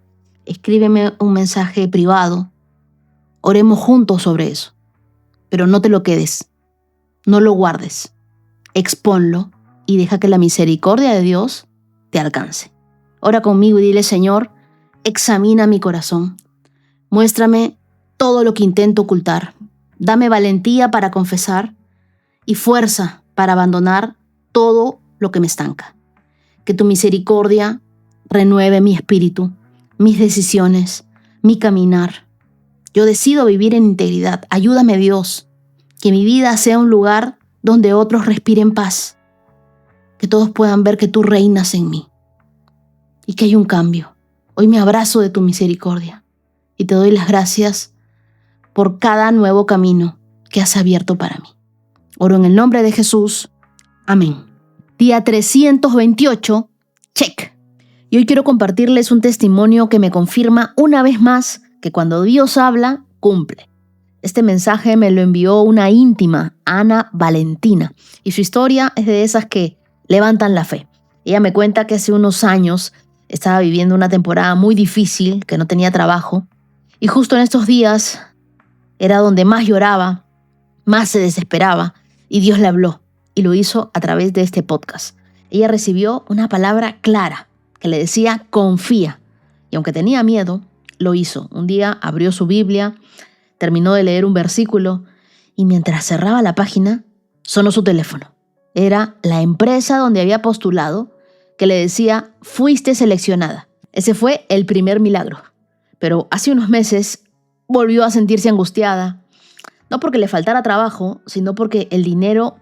escríbeme un mensaje privado, oremos juntos sobre eso, pero no te lo quedes, no lo guardes, expónlo y deja que la misericordia de Dios te alcance. Ora conmigo y dile, Señor, examina mi corazón, muéstrame todo lo que intento ocultar, dame valentía para confesar y fuerza para abandonar todo lo que me estanca. Que tu misericordia renueve mi espíritu, mis decisiones, mi caminar. Yo decido vivir en integridad. Ayúdame, Dios, que mi vida sea un lugar donde otros respiren paz, que todos puedan ver que tú reinas en mí y que hay un cambio. Hoy me abrazo de tu misericordia y te doy las gracias por cada nuevo camino que has abierto para mí. Oro en el nombre de Jesús. Amén. Día 328, check. Y hoy quiero compartirles un testimonio que me confirma una vez más que cuando Dios habla, cumple. Este mensaje me lo envió una íntima, Ana Valentina, y su historia es de esas que levantan la fe. Ella me cuenta que hace unos años estaba viviendo una temporada muy difícil, que no tenía trabajo, y justo en estos días era donde más lloraba, más se desesperaba, y Dios le habló, y lo hizo a través de este podcast. Ella recibió una palabra clara que le decía, confía, y aunque tenía miedo, lo hizo. Un día abrió su Biblia, terminó de leer un versículo, y mientras cerraba la página, sonó su teléfono. Era la empresa donde había postulado, que le decía, fuiste seleccionada. Ese fue el primer milagro. Pero hace unos meses volvió a sentirse angustiada, no porque le faltara trabajo, sino porque el dinero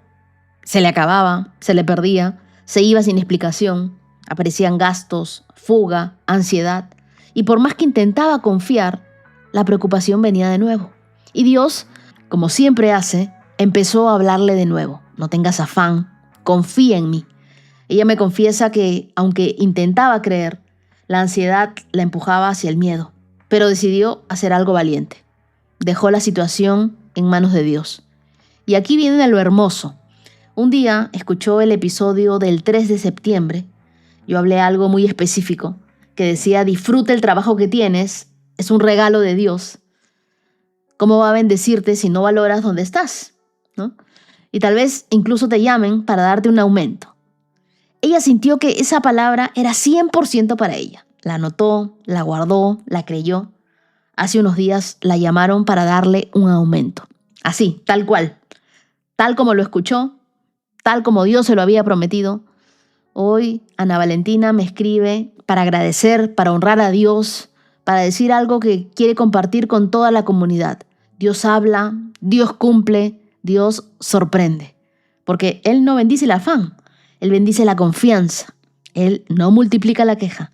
se le acababa, se le perdía, se iba sin explicación, aparecían gastos, fuga, ansiedad, y por más que intentaba confiar, la preocupación venía de nuevo. Y Dios, como siempre hace, empezó a hablarle de nuevo. No tengas afán, confía en mí. Ella me confiesa que, aunque intentaba creer, la ansiedad la empujaba hacia el miedo, pero decidió hacer algo valiente. Dejó la situación en manos de Dios. Y aquí viene lo hermoso. Un día escuchó el episodio del 3 de septiembre. Yo hablé algo muy específico, que decía: disfruta el trabajo que tienes, es un regalo de Dios. ¿Cómo va a bendecirte si no valoras dónde estás? ¿No? Y tal vez incluso te llamen para darte un aumento. Ella sintió que esa palabra era 100% para ella. La anotó, la guardó, la creyó. Hace unos días la llamaron para darle un aumento. Así, tal cual. Tal como lo escuchó, tal como Dios se lo había prometido. Hoy Ana Valentina me escribe para agradecer, para honrar a Dios, para decir algo que quiere compartir con toda la comunidad. Dios habla, Dios cumple, Dios sorprende. Porque Él no bendice el afán, Él bendice la confianza. Él no multiplica la queja.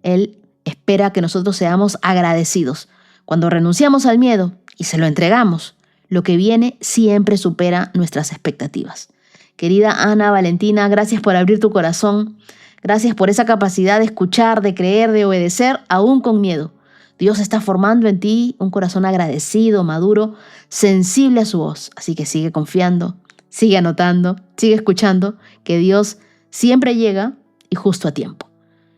Él espera que nosotros seamos agradecidos. Cuando renunciamos al miedo y se lo entregamos, lo que viene siempre supera nuestras expectativas. Querida Ana Valentina, gracias por abrir tu corazón. Gracias por esa capacidad de escuchar, de creer, de obedecer, aún con miedo. Dios está formando en ti un corazón agradecido, maduro, sensible a su voz. Así que sigue confiando, sigue anotando, sigue escuchando, que Dios siempre llega y justo a tiempo.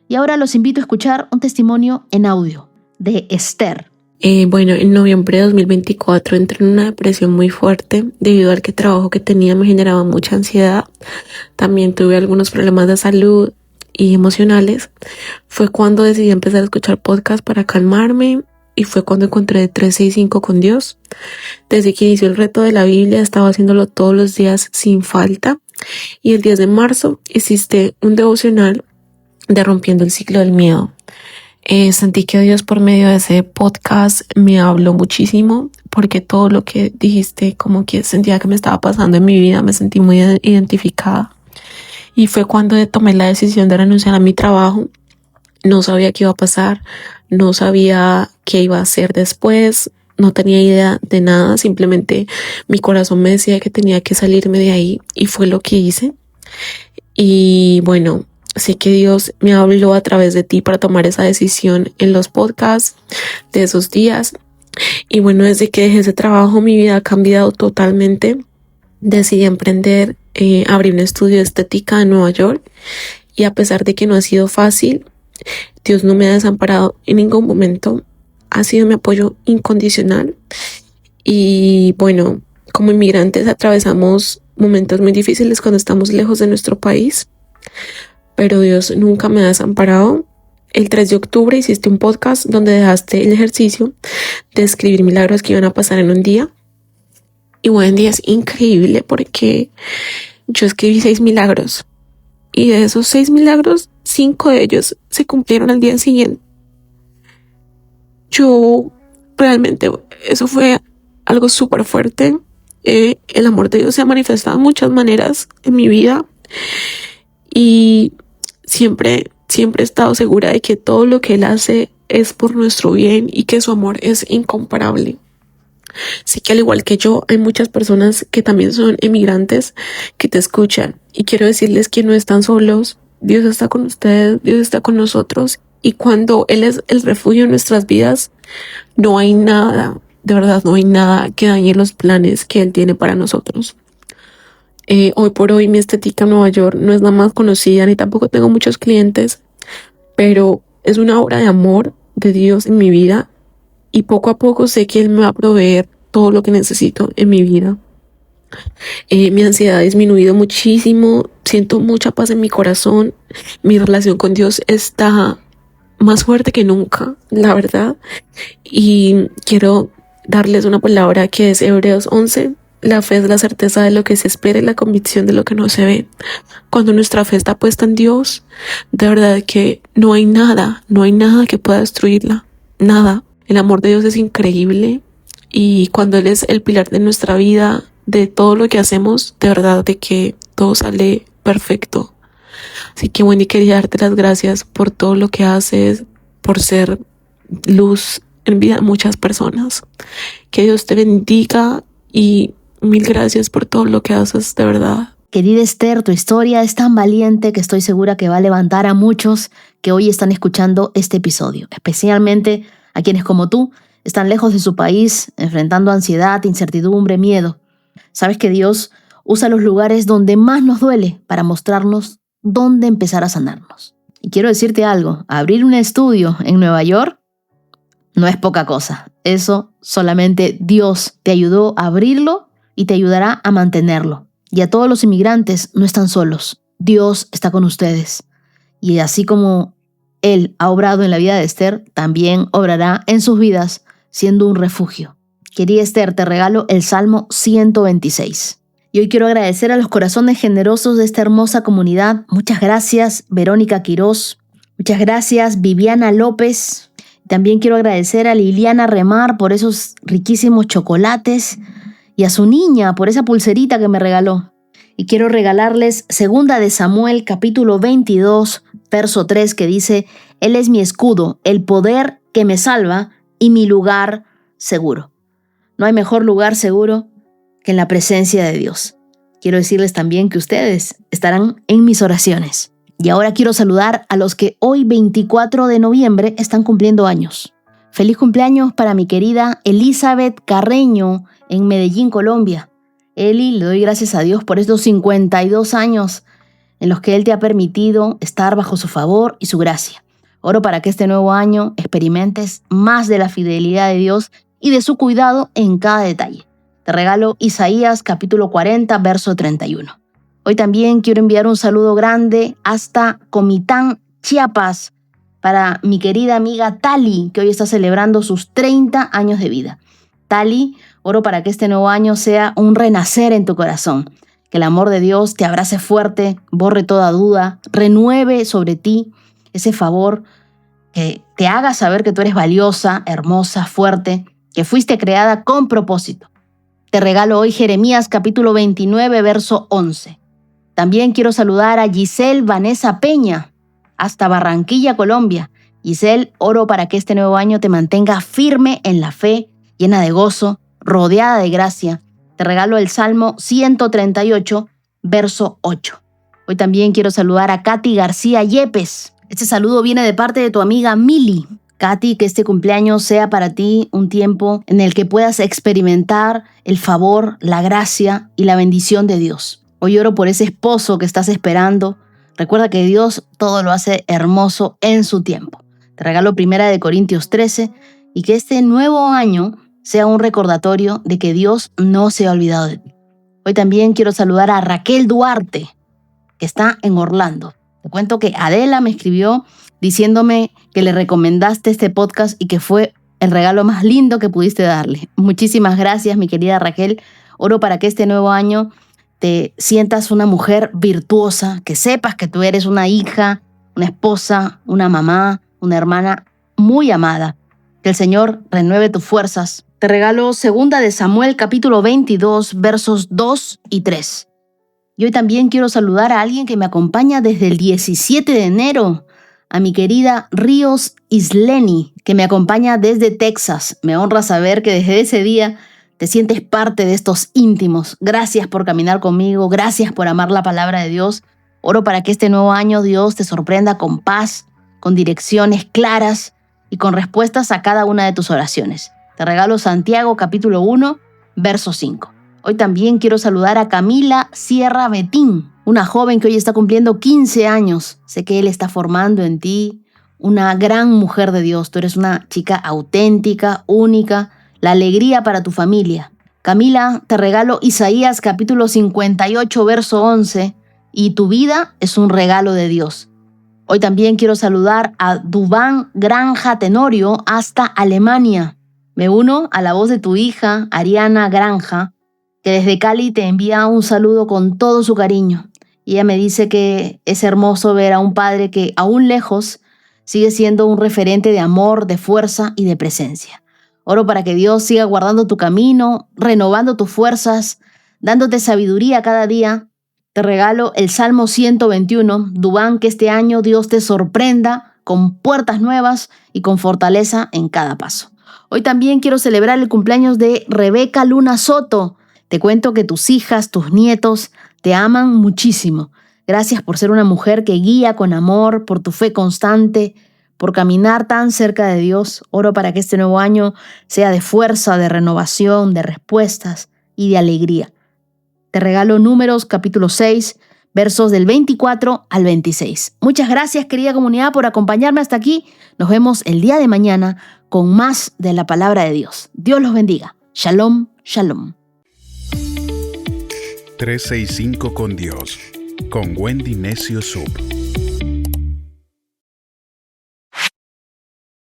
Y ahora los invito a escuchar un testimonio en audio de Esther. Bueno, en noviembre de 2024 entré en una depresión muy fuerte debido al que el trabajo que tenía me generaba mucha ansiedad. También tuve algunos problemas de salud y emocionales. Fue cuando decidí empezar a escuchar podcasts para calmarme y fue cuando encontré 365 con Dios. Desde que inició el reto de la Biblia estaba haciéndolo todos los días sin falta y el 10 de marzo hiciste un devocional de Rompiendo el Ciclo del Miedo. Sentí que Dios por medio de ese podcast me habló muchísimo porque todo lo que dijiste como que sentía que me estaba pasando en mi vida, me sentí muy identificada y fue cuando tomé la decisión de renunciar a mi trabajo. No sabía qué iba a pasar, no sabía qué iba a hacer después, no tenía idea de nada, simplemente mi corazón me decía que tenía que salirme de ahí y fue lo que hice. Y bueno, sé que Dios me habló a través de ti para tomar esa decisión en los podcasts de esos días. Y bueno, desde que dejé ese trabajo, mi vida ha cambiado totalmente. Decidí emprender, abrí un estudio de estética en Nueva York. Y a pesar de que no ha sido fácil, Dios no me ha desamparado en ningún momento. Ha sido mi apoyo incondicional. Y bueno, como inmigrantes atravesamos momentos muy difíciles cuando estamos lejos de nuestro país. Pero Dios nunca me ha desamparado. El 3 de octubre hiciste un podcast donde dejaste el ejercicio de escribir milagros que iban a pasar en un día. Y bueno, día es increíble porque yo escribí 6 milagros. Y de esos 6 milagros, 5 de ellos se cumplieron al día siguiente. Yo realmente, eso fue algo súper fuerte. El amor de Dios se ha manifestado de muchas maneras en mi vida. Y siempre he estado segura de que todo lo que Él hace es por nuestro bien y que su amor es incomparable. Sé que al igual que yo, hay muchas personas que también son emigrantes que te escuchan y quiero decirles que no están solos. Dios está con ustedes, Dios está con nosotros y cuando Él es el refugio en nuestras vidas, no hay nada, de verdad no hay nada que dañe los planes que Él tiene para nosotros. Hoy por hoy mi estética en Nueva York no es nada más conocida ni tampoco tengo muchos clientes, pero es una obra de amor de Dios en mi vida y poco a poco sé que Él me va a proveer todo lo que necesito en mi vida. Mi ansiedad ha disminuido muchísimo, siento mucha paz en mi corazón, mi relación con Dios está más fuerte que nunca, la verdad, y quiero darles una palabra que es Hebreos 11. La fe es la certeza de lo que se espera y la convicción de lo que no se ve. Cuando nuestra fe está puesta en Dios, de verdad que no hay nada que pueda destruirla. Nada. El amor de Dios es increíble y cuando Él es el pilar de nuestra vida, de todo lo que hacemos, de verdad de que todo sale perfecto. Así que Wendy, quería darte las gracias por todo lo que haces, por ser luz en vida de muchas personas. Que Dios te bendiga y mil gracias por todo lo que haces, de verdad. Querida Esther, tu historia es tan valiente que estoy segura que va a levantar a muchos que hoy están escuchando este episodio, especialmente a quienes como tú están lejos de su país, enfrentando ansiedad, incertidumbre, miedo. Sabes que Dios usa los lugares donde más nos duele para mostrarnos dónde empezar a sanarnos. Y quiero decirte algo, abrir un estudio en Nueva York no es poca cosa. Eso solamente Dios te ayudó a abrirlo y te ayudará a mantenerlo. Y a todos los inmigrantes, no están solos. Dios está con ustedes. Y así como Él ha obrado en la vida de Esther, también obrará en sus vidas, siendo un refugio. Querida Esther, te regalo el Salmo 126. Y hoy quiero agradecer a los corazones generosos de esta hermosa comunidad. Muchas gracias, Verónica Quiroz. Muchas gracias, Viviana López. También quiero agradecer a Liliana Remar por esos riquísimos chocolates y a su niña por esa pulserita que me regaló. Y quiero regalarles 2 de Samuel, capítulo 22, verso 3, que dice: Él es mi escudo, el poder que me salva y mi lugar seguro. No hay mejor lugar seguro que en la presencia de Dios. Quiero decirles también que ustedes estarán en mis oraciones. Y ahora quiero saludar a los que hoy, 24 de noviembre, están cumpliendo años. Feliz cumpleaños para mi querida Elizabeth Carreño en Medellín, Colombia. Eli, le doy gracias a Dios por estos 52 años en los que Él te ha permitido estar bajo su favor y su gracia. Oro para que este nuevo año experimentes más de la fidelidad de Dios y de su cuidado en cada detalle. Te regalo Isaías capítulo 40, verso 31. Hoy también quiero enviar un saludo grande hasta Comitán, Chiapas, para mi querida amiga Tali, que hoy está celebrando sus 30 años de vida. Tali, oro para que este nuevo año sea un renacer en tu corazón. Que el amor de Dios te abrace fuerte, borre toda duda, renueve sobre ti ese favor, que te haga saber que tú eres valiosa, hermosa, fuerte, que fuiste creada con propósito. Te regalo hoy Jeremías capítulo 29, verso 11. También quiero saludar a Giselle Vanessa Peña, hasta Barranquilla, Colombia. Giselle, oro para que este nuevo año te mantenga firme en la fe, llena de gozo, rodeada de gracia. Te regalo el Salmo 138, verso 8. Hoy también quiero saludar a Katy García Yepes. Este saludo viene de parte de tu amiga Mili. Katy, que este cumpleaños sea para ti un tiempo en el que puedas experimentar el favor, la gracia y la bendición de Dios. Hoy oro por ese esposo que estás esperando. Recuerda que Dios todo lo hace hermoso en su tiempo. Te regalo 1 Corintios 13 y que este nuevo año sea un recordatorio de que Dios no se ha olvidado de ti. Hoy también quiero saludar a Raquel Duarte, que está en Orlando. Te cuento que Adela me escribió diciéndome que le recomendaste este podcast y que fue el regalo más lindo que pudiste darle. Muchísimas gracias, mi querida Raquel. Oro para que este nuevo año te sientas una mujer virtuosa, que sepas que tú eres una hija, una esposa, una mamá, una hermana muy amada. Que el Señor renueve tus fuerzas. Te regalo 2 de Samuel, capítulo 22, versos 2 y 3. Y hoy también quiero saludar a alguien que me acompaña desde el 17 de enero, a mi querida Ríos Isleni, que me acompaña desde Texas. Me honra saber que desde ese día te sientes parte de estos íntimos. Gracias por caminar conmigo, gracias por amar la palabra de Dios. Oro para que este nuevo año Dios te sorprenda con paz, con direcciones claras y con respuestas a cada una de tus oraciones. Te regalo Santiago capítulo 1, verso 5. Hoy también quiero saludar a Camila Sierra Betín, una joven que hoy está cumpliendo 15 años. Sé que Él está formando en ti una gran mujer de Dios. Tú eres una chica auténtica, única, la alegría para tu familia. Camila, te regalo Isaías capítulo 58, verso 11, y tu vida es un regalo de Dios. Hoy también quiero saludar a Dubán Granja Tenorio hasta Alemania. Me uno a la voz de tu hija, Ariana Granja, que desde Cali te envía un saludo con todo su cariño. Y ella me dice que es hermoso ver a un padre que, aún lejos, sigue siendo un referente de amor, de fuerza y de presencia. Oro para que Dios siga guardando tu camino, renovando tus fuerzas, dándote sabiduría cada día. Te regalo el Salmo 121, Dubán, que este año Dios te sorprenda con puertas nuevas y con fortaleza en cada paso. Hoy también quiero celebrar el cumpleaños de Rebeca Luna Soto. Te cuento que tus hijas, tus nietos, te aman muchísimo. Gracias por ser una mujer que guía con amor, por tu fe constante, por caminar tan cerca de Dios. Oro para que este nuevo año sea de fuerza, de renovación, de respuestas y de alegría. Te regalo Números capítulo 6, versos del 24 al 26. Muchas gracias, querida comunidad, por acompañarme hasta aquí. Nos vemos el día de mañana con más de la palabra de Dios. Dios los bendiga. Shalom, shalom. 365 con Dios, con Wendy Necio Sub.